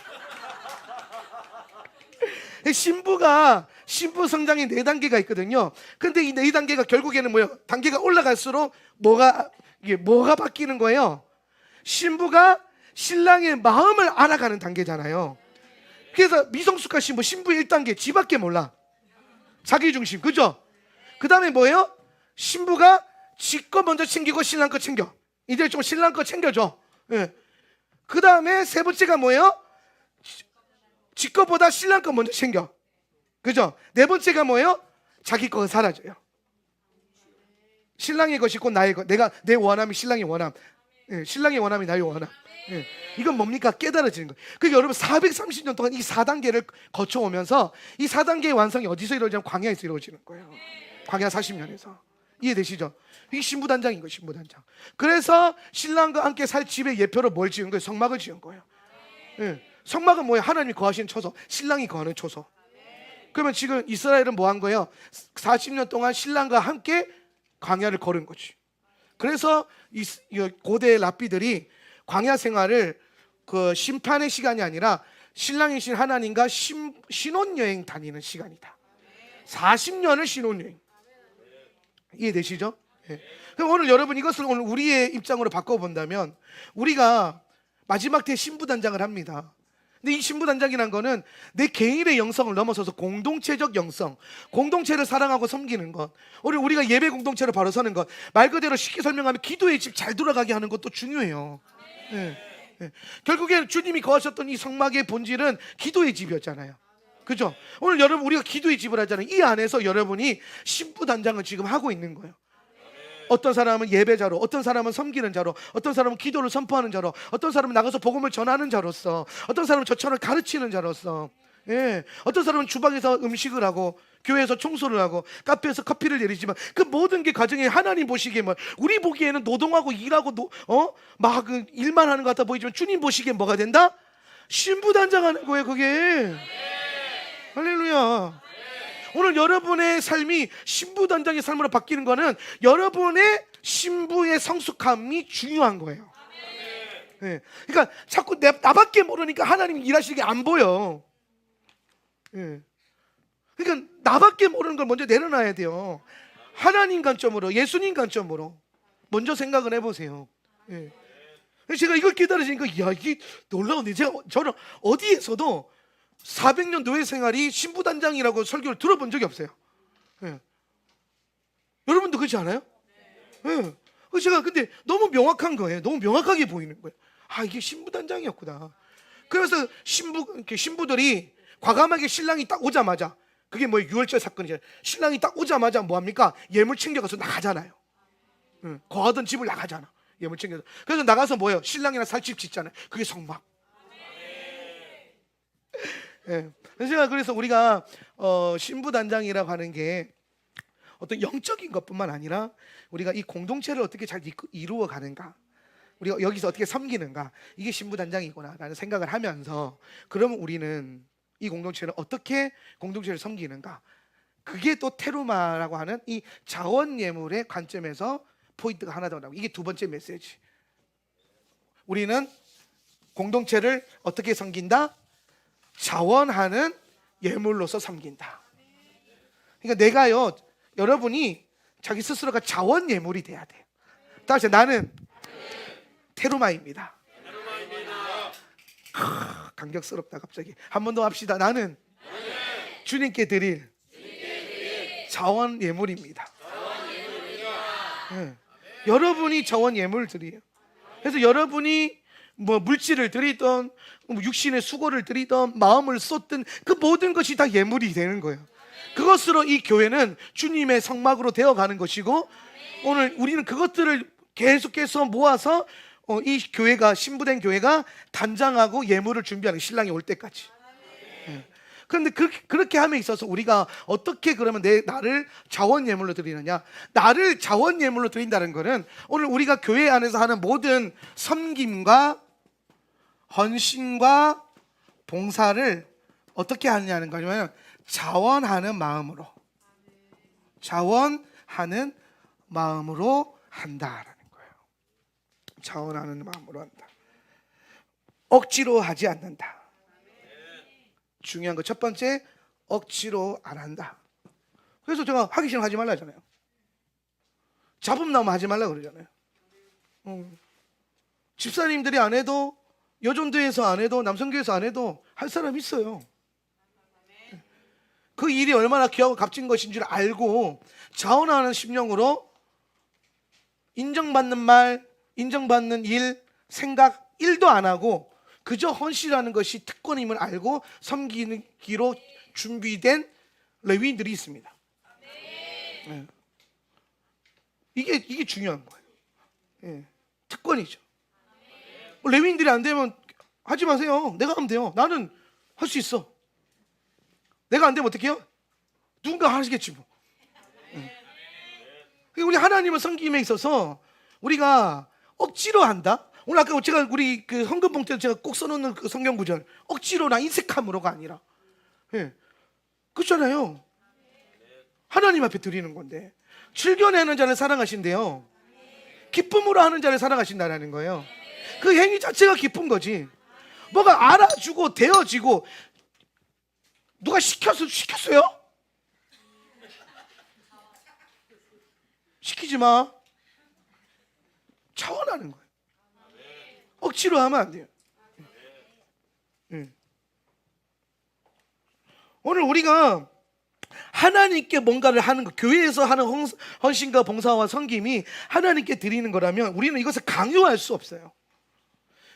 신부가 신부 성장이 4단계가 있거든요. 근데 이 4단계가 결국에는 뭐예요? 단계가 올라갈수록 뭐가 바뀌는 거예요? 신부가 신랑의 마음을 알아가는 단계잖아요. 그래서 미성숙한 신부의 1단계 지 밖에 몰라. 자기 중심, 그죠? 그 다음에 뭐예요? 신부가 지 거 먼저 챙기고 신랑 거 챙겨. 이제 좀 신랑 거 챙겨줘. 예. 그 다음에 3번째가 뭐예요? 지 거보다 신랑 거 먼저 챙겨. 그죠? 4번째가 뭐예요? 자기 거가 사라져요. 신랑의 것이 곧 나의 것. 내 원함이 신랑의 원함. 예, 신랑의 원함이 나의 원함. 예, 이건 뭡니까? 깨달아지는 거예요. 그러니까 여러분 430년 동안 이 4단계를 거쳐오면서 이 4단계의 완성이 어디서 이루어지냐면 광야에서 이루어지는 거예요. 광야 40년에서. 이해되시죠? 이게 신부단장인 거예요. 신부단장. 그래서 신랑과 함께 살 집의 예표로 뭘 지은 거예요? 성막을 지은 거예요. 예. 성막은 뭐예요? 하나님이 거하시는 초소, 신랑이 거하는 초소. 그러면 지금 이스라엘은 뭐 한 거예요? 40년 동안 신랑과 함께 광야를 걸은 거지. 그래서 이 고대 랍비들이 광야 생활을 그 심판의 시간이 아니라 신랑이신 하나님과 신혼여행 다니는 시간이다. 40년을 신혼여행. 이해되시죠? 네. 그럼 오늘 여러분 이것을 오늘 우리의 입장으로 바꿔본다면 우리가 마지막 때 신부단장을 합니다. 근데 이 신부단장이라는 거는 내 개인의 영성을 넘어서서 공동체적 영성, 공동체를 사랑하고 섬기는 것, 우리가 예배 공동체로 바로 서는 것, 말 그대로 쉽게 설명하면 기도의 집 잘 돌아가게 하는 것도 중요해요. 네. 네. 결국엔 주님이 거하셨던 이 성막의 본질은 기도의 집이었잖아요. 그죠? 오늘 여러분 우리가 기도의 집을 하잖아요. 이 안에서 여러분이 신부단장을 지금 하고 있는 거예요. 어떤 사람은 예배자로, 어떤 사람은 섬기는 자로, 어떤 사람은 기도를 선포하는 자로, 어떤 사람은 나가서 복음을 전하는 자로서, 어떤 사람은 저처럼 가르치는 자로서, 예, 어떤 사람은 주방에서 음식을 하고, 교회에서 청소를 하고, 카페에서 커피를 내리지만 그 모든 게 가정에 하나님 보시기에 우리 보기에는 노동하고 일하고 막 그 일만 하는 것 같아 보이지만 주님 보시기에 뭐가 된다? 신부단장하는 거예요, 그게. 할렐루야. 오늘 여러분의 삶이 신부단장의 삶으로 바뀌는 거는 여러분의 신부의 성숙함이 중요한 거예요. 네. 그러니까 자꾸 나밖에 모르니까 하나님이 일하시는 게 안 보여. 네. 그러니까 나밖에 모르는 걸 먼저 내려놔야 돼요. 하나님 관점으로, 예수님 관점으로 먼저 생각을 해보세요. 네. 제가 이걸 깨달으니까 이게 놀라운데, 저는 어디에서도 400년 노예 생활이 신부단장이라고 설교를 들어본 적이 없어요. 예. 여러분도 그렇지 않아요? 예. 제가 근데 너무 명확한 거예요. 너무 명확하게 보이는 거예요. 이게 신부단장이었구나. 그래서 신부들이 과감하게 신랑이 딱 오자마자, 그게 뭐 6월절 사건이잖아요. 신랑이 딱 오자마자 뭐 합니까? 예물 챙겨가서 나가잖아요. 거하던 집을 나가잖아. 예물 챙겨서. 그래서 나가서 뭐예요? 신랑이랑 살집 짓잖아요. 그게 성막. 예. 그래서 우리가 신부단장이라고 하는 게 어떤 영적인 것뿐만 아니라 우리가 이 공동체를 어떻게 잘 이루어 가는가, 우리가 여기서 어떻게 섬기는가, 이게 신부단장이구나라는 생각을 하면서, 그러면 우리는 이 공동체를 어떻게 공동체를 섬기는가, 그게 또 테루마라고 하는 이 자원 예물의 관점에서 포인트가 하나 더 나오고, 이게 두 번째 메시지. 우리는 공동체를 어떻게 섬긴다? 자원하는 예물로서 섬긴다. 그러니까 내가요, 여러분이 자기 스스로가 자원 예물이 돼야 돼요. 다시, 나는 테루마입니다. 감격스럽다. 갑자기 한 번 더 합시다. 나는 주님께 드릴 자원 예물입니다. 네. 여러분이 자원 예물 드려요. 그래서 여러분이 뭐 물질을 드리던, 육신의 수고를 드리던, 마음을 쏟든 그 모든 것이 다 예물이 되는 거예요. 그것으로 이 교회는 주님의 성막으로 되어가는 것이고, 오늘 우리는 그것들을 계속해서 모아서 이 교회가, 신부된 교회가 단장하고 예물을 준비하는, 신랑이 올 때까지. 그런데 그렇게 함에 있어서 우리가 어떻게 그러면 나를 자원 예물로 드리느냐? 나를 자원 예물로 드린다는 것은 오늘 우리가 교회 안에서 하는 모든 섬김과 헌신과 봉사를 어떻게 하느냐는 거냐면 자원하는 마음으로 한다라는 거예요. 자원하는 마음으로 한다. 억지로 하지 않는다. 중요한 거 첫 번째, 억지로 안 한다. 그래서 제가 하기 싫으면 하지 말라 하잖아요. 잡음 나오면 하지 말라 그러잖아요. 집사님들이 안 해도, 여전도에서 안 해도, 남성교회에서 안 해도 할 사람 있어요. 그 일이 얼마나 귀하고 값진 것인 줄 알고 자원하는 심령으로 인정받는 말, 인정받는 일, 생각 1도 안 하고 그저 헌신하는 것이 특권임을 알고 섬기기로 준비된 레위인들이 있습니다. 네. 이게 중요한 거예요. 네. 특권이죠. 레위인들이 안 되면 하지 마세요. 내가 하면 돼요. 나는 할 수 있어. 내가 안 되면 어떻게 해요? 누군가 하시겠지 뭐. 우리 하나님을 섬김에 있어서 우리가 억지로 한다. 오늘 아까 제가 우리 그 헌금 봉투에 제가 꼭 써놓는 그 성경 구절, 억지로나 인색함으로가 아니라, 예, 그렇잖아요. 하나님 앞에 드리는 건데, 즐겨내는 자를 사랑하신대요. 기쁨으로 하는 자를 사랑하신다는 거예요. 그 행위 자체가 기쁜 거지. 뭐가 알아주고 되어지고 누가 시켰어요? 시키지 마. 차원하는 거예요. 억지로 하면 안 돼요. 오늘 우리가 하나님께 뭔가를 하는 거, 교회에서 하는 헌신과 봉사와 섬김이 하나님께 드리는 거라면 우리는 이것을 강요할 수 없어요.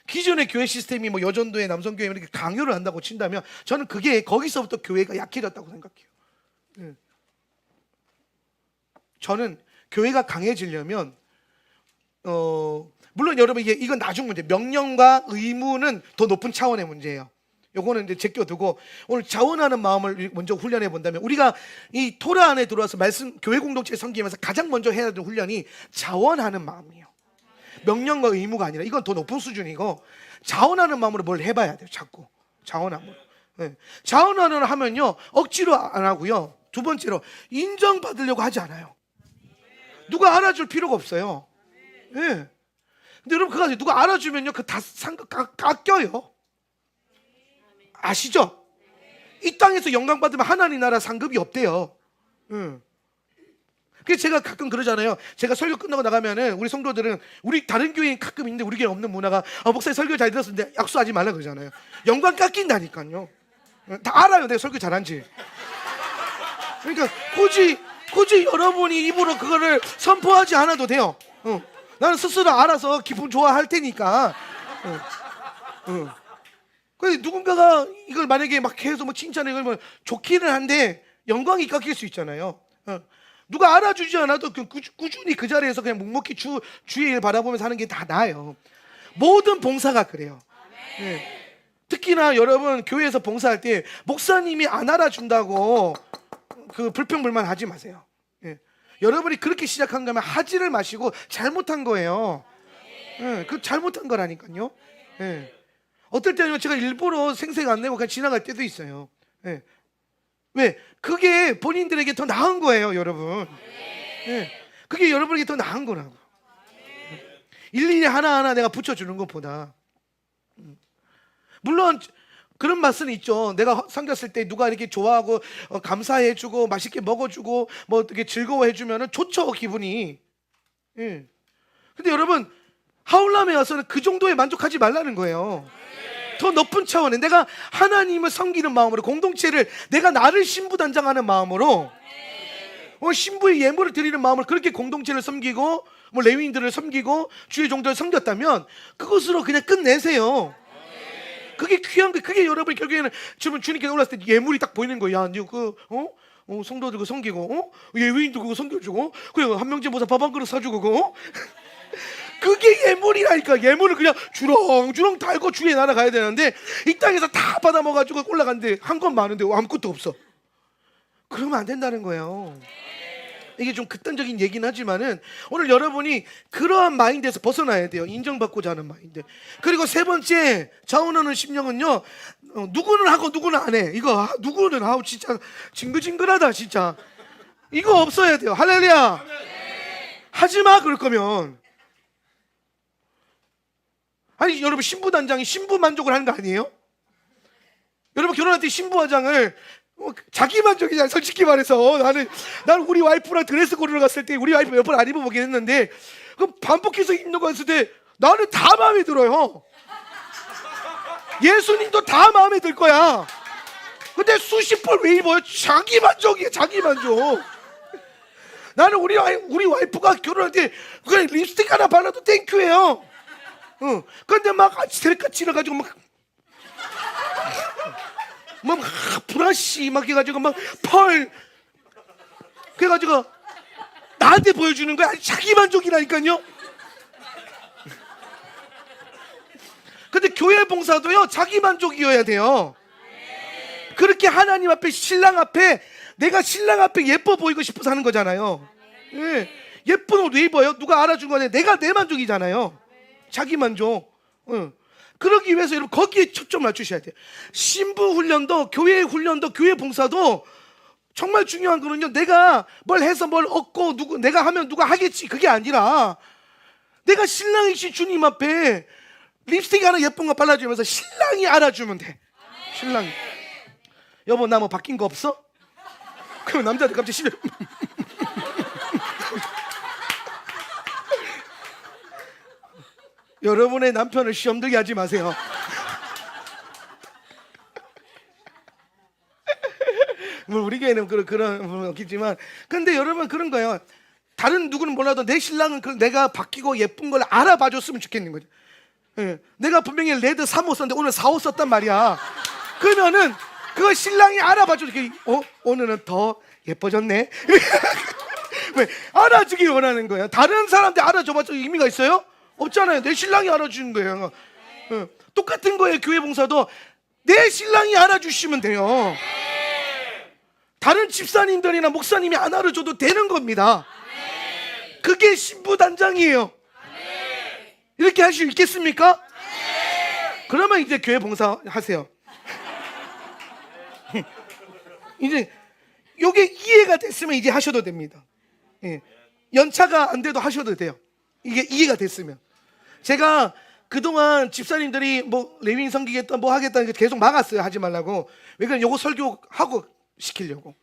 기존의 교회 시스템이 뭐 여전도회, 남성교회 이렇게 강요를 한다고 친다면 저는 그게 거기서부터 교회가 약해졌다고 생각해요. 저는 교회가 강해지려면 물론 여러분 이건 나중 문제, 명령과 의무는 더 높은 차원의 문제예요. 요거는 이제 제껴두고 오늘 자원하는 마음을 먼저 훈련해 본다면, 우리가 이 토라 안에 들어와서 말씀 교회 공동체 섬기면서 가장 먼저 해야 되는 훈련이 자원하는 마음이에요. 명령과 의무가 아니라, 이건 더 높은 수준이고, 자원하는 마음으로 뭘 해봐야 돼요. 자꾸 자원함으로. 네. 자원하는 하면요, 억지로 안 하고요. 두 번째로 인정받으려고 하지 않아요. 누가 알아줄 필요가 없어요. 예. 네. 근데 여러분 그거 아세요? 누가 알아주면요, 그 다 깎여요. 아시죠? 이 땅에서 영광 받으면 하나님 나라 상급이 없대요. 그래서 제가 가끔 그러잖아요. 제가 설교 끝나고 나가면은 우리 성도들은, 우리 다른 교회엔 가끔 있는데 우리 교회 없는 문화가, 목사님 설교 잘 들었는데 약속하지 말라 그러잖아요. 영광 깎인다니까요. 다 알아요, 내가 설교 잘한지. 그러니까 굳이 여러분이 입으로 그거를 선포하지 않아도 돼요. 나는 스스로 알아서 기분 좋아할 테니까. 근데 누군가가 이걸 만약에 막 해서 뭐 칭찬해, 그러면 좋기는 한데 영광이 깎일 수 있잖아요. 누가 알아주지 않아도 꾸준히 그 자리에서 그냥 묵묵히 주의 일 바라보면서 하는 게 다 나아요. 모든 봉사가 그래요. 예. 특히나 여러분 교회에서 봉사할 때 목사님이 안 알아준다고 그 불평불만 하지 마세요. 예. 여러분이 그렇게 시작한 거면 하지를 마시고 잘못한 거예요. 예. 그 잘못한 거라니까요. 예. 어떨 때는 제가 일부러 생색 안 내고 그냥 지나갈 때도 있어요. 예. 왜? 그게 본인들에게 더 나은 거예요, 여러분. 예. 그게 여러분에게 더 나은 거라고. 일일이 하나하나 내가 붙여주는 것보다. 물론 그런 맛은 있죠. 내가 섬겼을 때 누가 이렇게 좋아하고 감사해주고 맛있게 먹어주고 뭐 어떻게 즐거워해주면은 좋죠, 기분이. 예. 근데 여러분 하울람에 와서는 그 정도에 만족하지 말라는 거예요. 더 높은 차원에 내가 하나님을 섬기는 마음으로, 공동체를 내가 나를 신부단장하는 마음으로, 신부의 예물을 드리는 마음으로 그렇게 공동체를 섬기고 뭐 레위인들을 섬기고 주의 종들을 섬겼다면 그것으로 그냥 끝내세요. 그게 귀한 거. 그게 여러분이 결국에는 주님께 올랐을 때 예물이 딱 보이는 거야. 야, 성도들 그거 섬기고, 예외인도 그거 섬겨주고, 그리고 한명재 모사 밥 한 그릇 사주고, 그게 예물이라니까. 예물을 그냥 주렁주렁 달고 주의 나라 가야 되는데 이 땅에서 다 받아먹어가지고 올라갔는데 한 건 많은데 아무것도 없어. 그러면 안 된다는 거예요. 이게 좀 극단적인 얘기는 하지만은 오늘 여러분이 그러한 마인드에서 벗어나야 돼요. 인정받고자 하는 마인드. 그리고 세 번째, 자원하는 심령은요, 누구는 하고 누구는 안 해. 이거 누구는 하고 진짜 징글징글하다 진짜. 이거 없어야 돼요. 할렐루야. 하지마 그럴 거면. 아니 여러분, 신부단장이 신부 만족을 하는 거 아니에요? 여러분 결혼할 때 신부화장을 자기 만족이잖아. 솔직히 말해서 나는 우리 와이프랑 드레스 고르러 갔을 때 우리 와이프 몇 번 안 입어보긴 했는데 그 반복해서 입는 거 했을 때 나는 다 마음에 들어요. 예수님도 다 마음에 들 거야. 근데 수십 번 왜 입어요? 자기 만족이에요. 자기 만족. 나는 우리 와이프가 결혼할 때 그냥 립스틱 하나 발라도 땡큐예요. 근데 막 셀카 칠해가지고 막 브러쉬 막 해가지고 막 펄 그래가지고 나한테 보여주는 거야. 자기 만족이라니까요. 근데 교회 봉사도요 자기 만족이어야 돼요. 그렇게 하나님 앞에, 신랑 앞에, 내가 신랑 앞에 예뻐 보이고 싶어서 하는 거잖아요. 예. 예쁜 옷 왜 입어요? 누가 알아준 거 아니에요. 내가 내 만족이잖아요. 자기 만족. 그러기 위해서 여러분 거기에 초점 맞추셔야 돼요. 신부 훈련도, 교회 훈련도, 교회 봉사도 정말 중요한 거는요, 내가 뭘 해서 뭘 얻고 내가 하면 누가 하겠지, 그게 아니라 내가 신랑이신 주님 앞에 립스틱 하나 예쁜 거 발라주면서 신랑이 알아주면 돼. 신랑이. 여보 나 뭐 바뀐 거 없어? 그럼 남자들 갑자기 신랑 여러분의 남편을 시험 들게 하지 마세요. 우리 교회는 그런 분은 없겠지만, 근데 여러분 그런 거예요. 다른 누구는 몰라도 내 신랑은 내가 바뀌고 예쁜 걸 알아봐 줬으면 좋겠는 거죠. 예. 내가 분명히 레드 3호 썼는데 오늘 4호 썼단 말이야. 그러면은 그 신랑이 알아봐 줘. 오늘은 더 예뻐졌네. 왜? 알아주길 원하는 거예요. 다른 사람한테 알아줘봤자 의미가 있어요? 없잖아요. 내 신랑이 알아주는 거예요. 똑같은 거예요. 교회 봉사도 내 신랑이 알아주시면 돼요. 다른 집사님들이나 목사님이 안 알아줘도 되는 겁니다. 그게 신부단장이에요. 이렇게 할 수 있겠습니까? 그러면 이제 교회 봉사 하세요. 이제 요게 이해가 됐으면 이제 하셔도 됩니다. 예. 연차가 안 돼도 하셔도 돼요. 이게 이해가 됐으면. 제가 그동안 집사님들이 뭐 레위인 섬기겠다 뭐 하겠다 계속 막았어요. 하지 말라고. 왜 그러면 요거 설교하고 시키려고.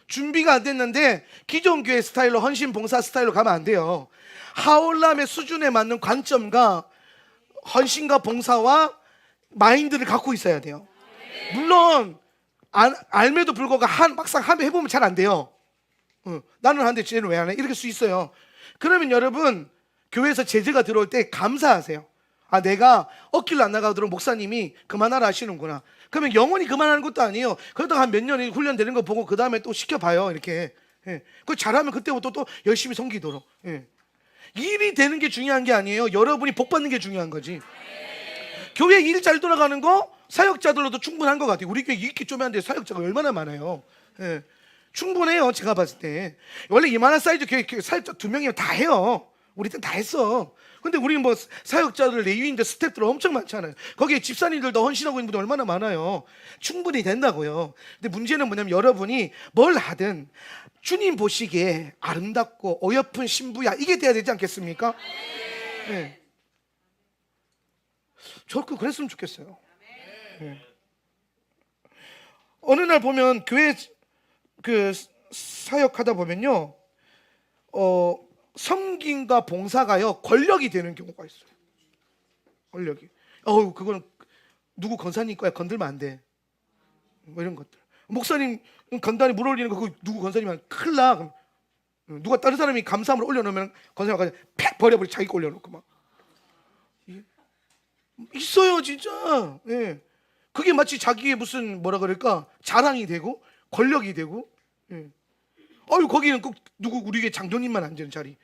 준비가 안 됐는데 기존 교회 스타일로, 헌신 봉사 스타일로 가면 안 돼요. 하올람의 수준에 맞는 관점과 헌신과 봉사와 마인드를 갖고 있어야 돼요. 물론 알매도 불구하고 막상 해보면 잘 안 돼요. 나는 하는데 쟤는 왜 안 해? 이렇게 수 있어요. 그러면 여러분 교회에서 제재가 들어올 때 감사하세요. 아, 내가 억길로 안 나가도록 목사님이 그만하라 하시는구나. 그러면 영원히 그만하는 것도 아니에요. 그러다가 한 몇 년이 훈련되는 거 보고 그 다음에 또 시켜봐요. 이렇게. 예. 그 잘하면 그때부터 또 열심히 섬기도록. 예. 일이 되는 게 중요한 게 아니에요. 여러분이 복 받는 게 중요한 거지. 교회 일 잘 돌아가는 거 사역자들로도 충분한 것 같아요. 우리 교회 이렇게 쪼매한데 사역자가 얼마나 많아요. 예. 충분해요. 제가 봤을 때 원래 이만한 사이즈 교회 사역자 2명이면 다 해요. 우리 때는 다 했어. 근데 우리는 뭐 사역자들, 레위인들, 스태프들 엄청 많잖아요. 거기에 집사님들도 헌신하고 있는 분들 얼마나 많아요. 충분히 된다고요. 근데 문제는 뭐냐면 여러분이 뭘 하든 주님 보시기에 아름답고 어여쁜 신부야, 이게 돼야 되지 않겠습니까? 네. 저도 그랬으면 좋겠어요. 네. 어느 날 보면 교회 그 사역하다 보면요, 섬김과 봉사가요 권력이 되는 경우가 있어요. 권력이. 그거는 누구 권사님 거야, 건들면 안 돼. 뭐 이런 것들. 목사님 건단에 물 올리는 거, 그거 누구 권사님은 큰일 나. 그럼 누가 다른 사람이 감사함을 올려놓으면 권사님이 팩 버려버리, 자기 거 올려놓고 막. 있어요, 진짜. 예. 그게 마치 자기의 무슨 뭐라 그럴까, 자랑이 되고 권력이 되고. 예. 거기는 꼭 누구 우리 교회 장로님만 앉는 자리.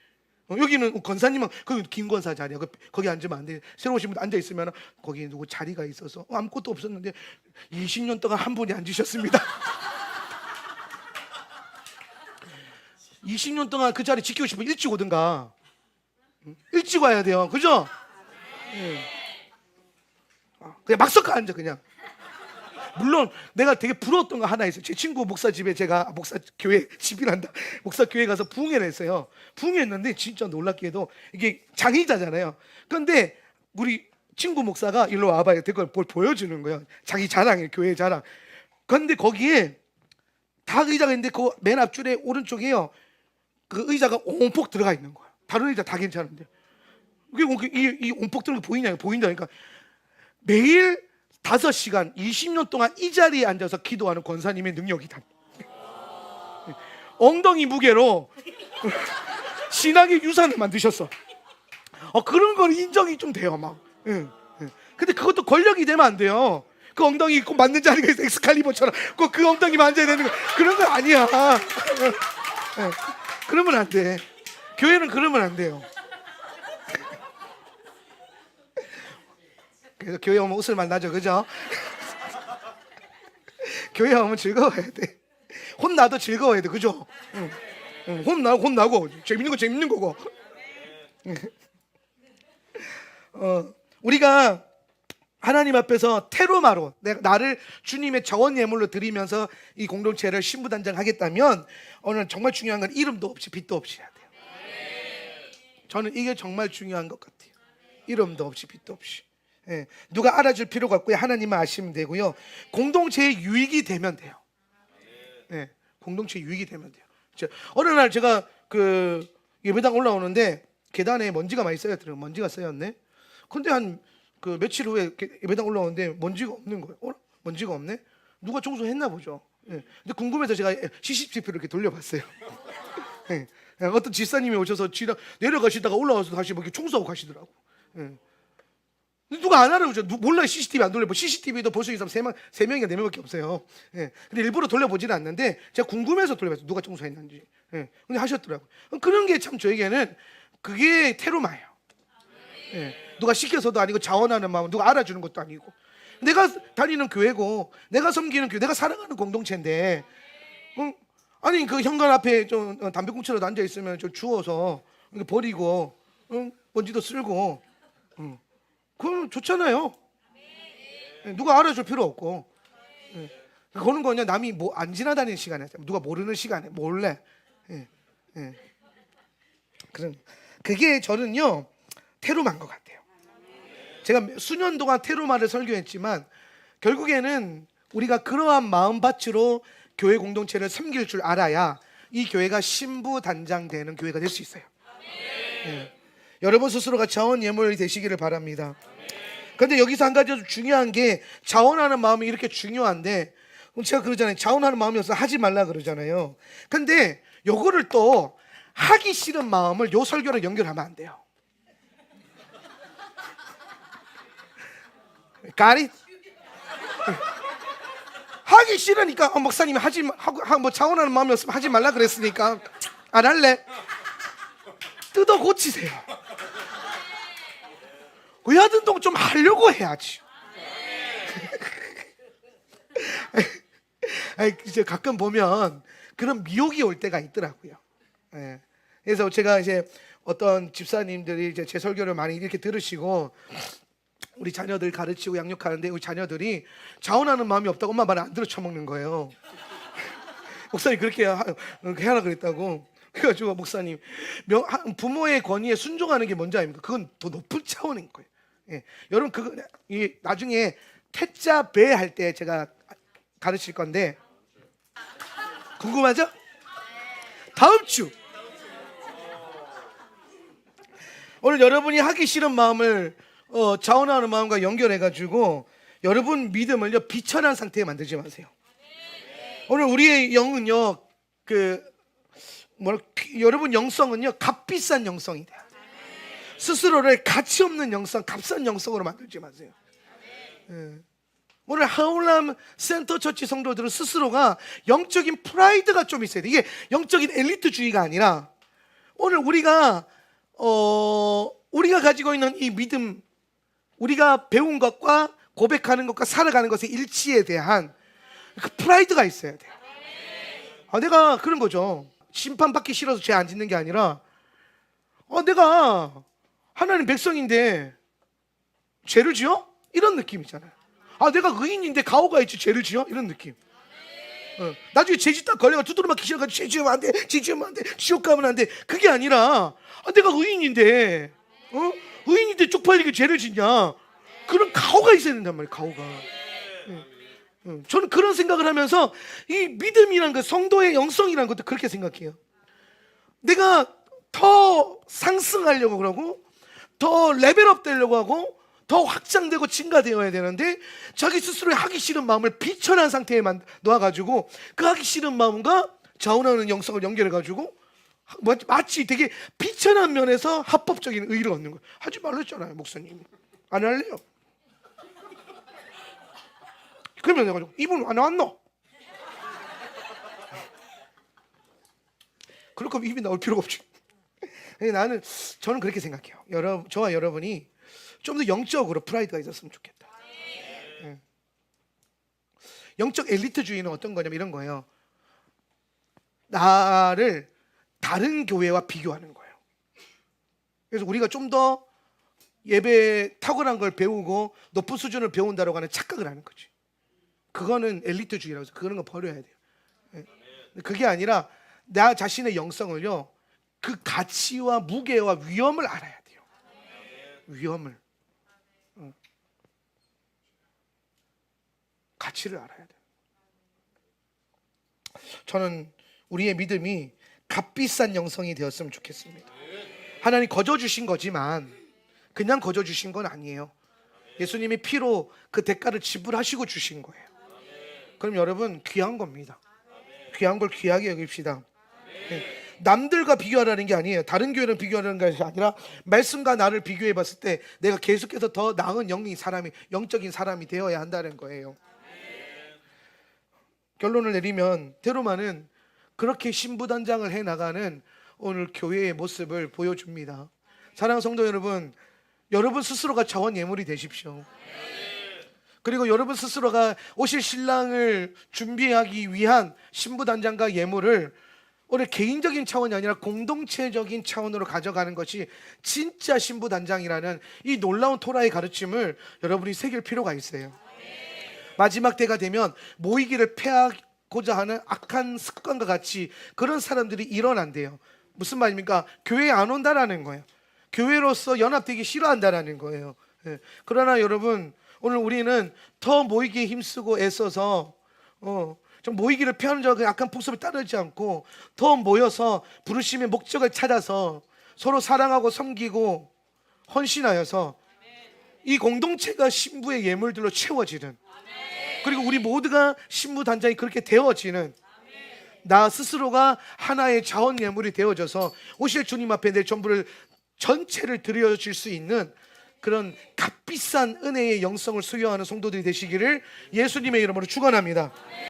여기는 권사님은 거기 김권사 자리야. 거기 앉으면 안 돼. 새로 오신 분 앉아 있으면 거기 누구 자리가 있어서 아무것도 없었는데 20년 동안 한 분이 앉으셨습니다. 20년 동안 그 자리 지키고 싶으면 일찍 오든가. 일찍 와야 돼요. 그죠? 그냥 막 섞어 앉아 그냥. 물론 내가 되게 부러웠던 거 하나 있어요. 제 친구 목사 집에 제가 목사 교회 집이란다. 목사 교회 가서 부흥회를 했어요. 부흥회했는데 진짜 놀랍게도 이게 장의자잖아요. 그런데 우리 친구 목사가 일로 와봐요. 그걸 뭘 보여주는 거예요. 자기 자랑이에요. 교회 자랑. 그런데 거기에 다 의자가 있는데 그 맨 앞줄에 오른쪽에요, 그 의자가 온폭 들어가 있는 거야. 다른 의자 다 괜찮은데 이 온폭 들어가 보이냐? 보인다니까. 매일 5시간 20년 동안 이 자리에 앉아서 기도하는 권사님의 능력이다. 엉덩이 무게로 신앙의 유산을 만드셨어. 그런 건 인정이 좀 돼요, 막. 근데 그것도 권력이 되면 안 돼요. 그 엉덩이 꼭 맞는 자리가 있어, 엑스칼리버처럼. 꼭 그 엉덩이만 앉아야 되는 거, 그런 건 아니야. 그러면 안 돼. 교회는 그러면 안 돼요. 그래서 교회 오면 웃을만 나죠, 그죠? 교회 오면 즐거워야 돼. 혼나도 즐거워야 돼, 그죠? 혼나고 재밌는 거 재밌는 거고. 우리가 하나님 앞에서 테로마로 나를 주님의 자원 예물로 드리면서 이 공동체를 신부단장하겠다면 오늘 정말 중요한 건 이름도 없이 빛도 없이 해야 돼요. 저는 이게 정말 중요한 것 같아요. 이름도 없이 빛도 없이. 누가 알아줄 필요가 없고요. 하나님만 아시면 되고요. 공동체의 유익이 되면 돼요. 공동체의 유익이 되면 돼요. 어느 날 제가 그 예배당 올라오는데 계단에 먼지가 많이 쌓였더라고요. 먼지가 쌓였네. 근데 한 그 며칠 후에 예배당 올라오는데 먼지가 없는 거예요. 먼지가 없네? 누가 청소했나 보죠. 근데 궁금해서 제가 CCTV를 이렇게 돌려봤어요. 어떤 집사님이 오셔서 내려가시다가 올라와서 다시 뭐 이렇게 청소하고 가시더라고. 누가 안 알아보죠. 몰라요. CCTV 안 돌려보. CCTV도 볼 수 있는 사람 3명인가 4명밖에 없어요. 근데 일부러 돌려보지는 않는데 제가 궁금해서 돌려봤어요. 누가 청소했는지. 근데 하셨더라고요. 그런 게 참 저에게는 그게 테로마예요. 누가 시켜서도 아니고 자원하는 마음, 누가 알아주는 것도 아니고, 내가 다니는 교회고 내가 섬기는 교회, 내가 사랑하는 공동체인데 아니 그 현관 앞에 좀 담배꽁초라도 앉아 있으면 좀 추워서 버리고 먼지도 쓸고 그건 좋잖아요. 누가 알아줄 필요 없고. 그거는 그냥 남이 뭐 안 지나다니는 시간에, 누가 모르는 시간에 몰래. 그게 저는요 테로마인 것 같아요. 제가 수년 동안 테로마를 설교했지만 결국에는 우리가 그러한 마음밭으로 교회 공동체를 섬길 줄 알아야 이 교회가 신부 단장되는 교회가 될 수 있어요. 여러분 스스로가 자원 예물이 되시기를 바랍니다. 그런데 여기서 한 가지 중요한 게, 자원하는 마음이 이렇게 중요한데 제가 그러잖아요. 자원하는 마음이 없어서 하지 말라 그러잖아요. 근데 요거를 또 하기 싫은 마음을 요 설교랑 연결하면 안 돼요. Got it? 하기 하기 싫으니까 목사님이 뭐 자원하는 마음이 없으면 하지 말라 그랬으니까 안 할래. 뜯어 고치세요. 의아등동 좀 하려고 해야지. 이제 가끔 보면 그런 미혹이 올 때가 있더라고요. 예. 그래서 제가 이제 어떤 집사님들이 이제 제 설교를 많이 이렇게 들으시고 우리 자녀들 가르치고 양육하는데 우리 자녀들이 자원하는 마음이 없다고 엄마 말을 안 들어 쳐먹는 거예요. 목사님 그렇게 해라 그랬다고. 그래가지고 목사님 부모의 권위에 순종하는 게 뭔지 아닙니까? 그건 더 높은 차원인 거예요. 예. 여러분 그거 나중에 태자 배 할 때 제가 가르칠 건데 궁금하죠? 다음 주 오늘 여러분이 하기 싫은 마음을 자원하는 마음과 연결해가지고 여러분 믿음을요 비천한 상태에 만들지 마세요. 오늘 우리의 영은요 여러분 영성은요 값비싼 영성이 돼요. 스스로를 가치 없는 영성, 값싼 영성으로 만들지 마세요. 오늘 하울람 센터 처치 성도들은 스스로가 영적인 프라이드가 좀 있어야 돼. 이게 영적인 엘리트주의가 아니라 오늘 우리가 가지고 있는 이 믿음, 우리가 배운 것과 고백하는 것과 살아가는 것의 일치에 대한 그 프라이드가 있어야 돼요. 내가 그런 거죠. 심판받기 싫어서 죄 안 짓는 게 아니라 내가 하나님 백성인데 죄를 지어? 이런 느낌이잖아요. 내가 의인인데 가오가 있지 죄를 지어? 이런 느낌. 나중에 죄 짓다 걸려가 두드러 맞기 싫어가지고 죄 지으면 안 돼, 죄 지으면 안 돼, 지옥 가면 안 돼. 그게 아니라 내가 의인인데 의인인데 쪽팔리게 죄를 짓냐? 그런 가오가 있어야 된단 말이에요. 가오가. 저는 그런 생각을 하면서 이 믿음이란 것, 성도의 영성이란 것도 그렇게 생각해요. 내가 더 상승하려고 그러고 더 레벨업 되려고 하고 더 확장되고 증가되어야 되는데 자기 스스로의 하기 싫은 마음을 비천한 상태에 놓아가지고 그 하기 싫은 마음과 자원하는 영성을 연결해가지고 마치 되게 비천한 면에서 합법적인 의의를 얻는 거예요. 하지 말랬잖아요 목사님이. 안 할래요. 그러면 내가 이분 안 왔노? 그럴 거면 입이 나올 필요가 없지. 저는 그렇게 생각해요. 저와 여러분이 좀 더 영적으로 프라이드가 있었으면 좋겠다. 영적 엘리트주의는 어떤 거냐면 이런 거예요. 나를 다른 교회와 비교하는 거예요. 그래서 우리가 좀 더 예배 탁월한 걸 배우고 높은 수준을 배운다라고 하는 착각을 하는 거지. 그거는 엘리트주의라고 해서 그런 거 버려야 돼요. 그게 아니라 나 자신의 영성을요 그 가치와 무게와 위험을 알아야 돼요. 위험을, 가치를 알아야 돼요. 저는 우리의 믿음이 값비싼 영성이 되었으면 좋겠습니다. 하나님 거저 주신 거지만 그냥 거저 주신 건 아니에요. 예수님이 피로 그 대가를 지불하시고 주신 거예요. 그럼 여러분 귀한 겁니다. 귀한 걸 귀하게 여깁시다. 남들과 비교하라는 게 아니에요. 다른 교회랑 비교하라는 것이 아니라 말씀과 나를 비교해 봤을 때 내가 계속해서 더 나은 영적인 사람이 되어야 한다는 거예요. 결론을 내리면 테로마는 그렇게 신부단장을 해나가는 오늘 교회의 모습을 보여줍니다. 사랑하는 성도 여러분, 여러분 스스로가 자원 예물이 되십시오. 그리고 여러분 스스로가 오실 신랑을 준비하기 위한 신부단장과 예물을 오늘 개인적인 차원이 아니라 공동체적인 차원으로 가져가는 것이 진짜 신부단장이라는 이 놀라운 토라의 가르침을 여러분이 새길 필요가 있어요. 마지막 때가 되면 모이기를 패하고자 하는 악한 습관과 같이 그런 사람들이 일어난대요. 무슨 말입니까? 교회에 안 온다라는 거예요. 교회로서 연합되기 싫어한다라는 거예요. 그러나 여러분 오늘 우리는 더 모이기에 힘쓰고 애써서 좀 모이기를 피하는 자가 약간 폭sob에 따르지 않고 더 모여서 부르심의 목적을 찾아서 서로 사랑하고 섬기고 헌신하여서 이 공동체가 신부의 예물들로 채워지는, 그리고 우리 모두가 신부 단장이 그렇게 되어지는, 나 스스로가 하나의 자원 예물이 되어져서 오실 주님 앞에 내 전부를 전체를 드려질 수 있는 그런 값비싼 은혜의 영성을 소유하는 성도들이 되시기를 예수님의 이름으로 축원합니다.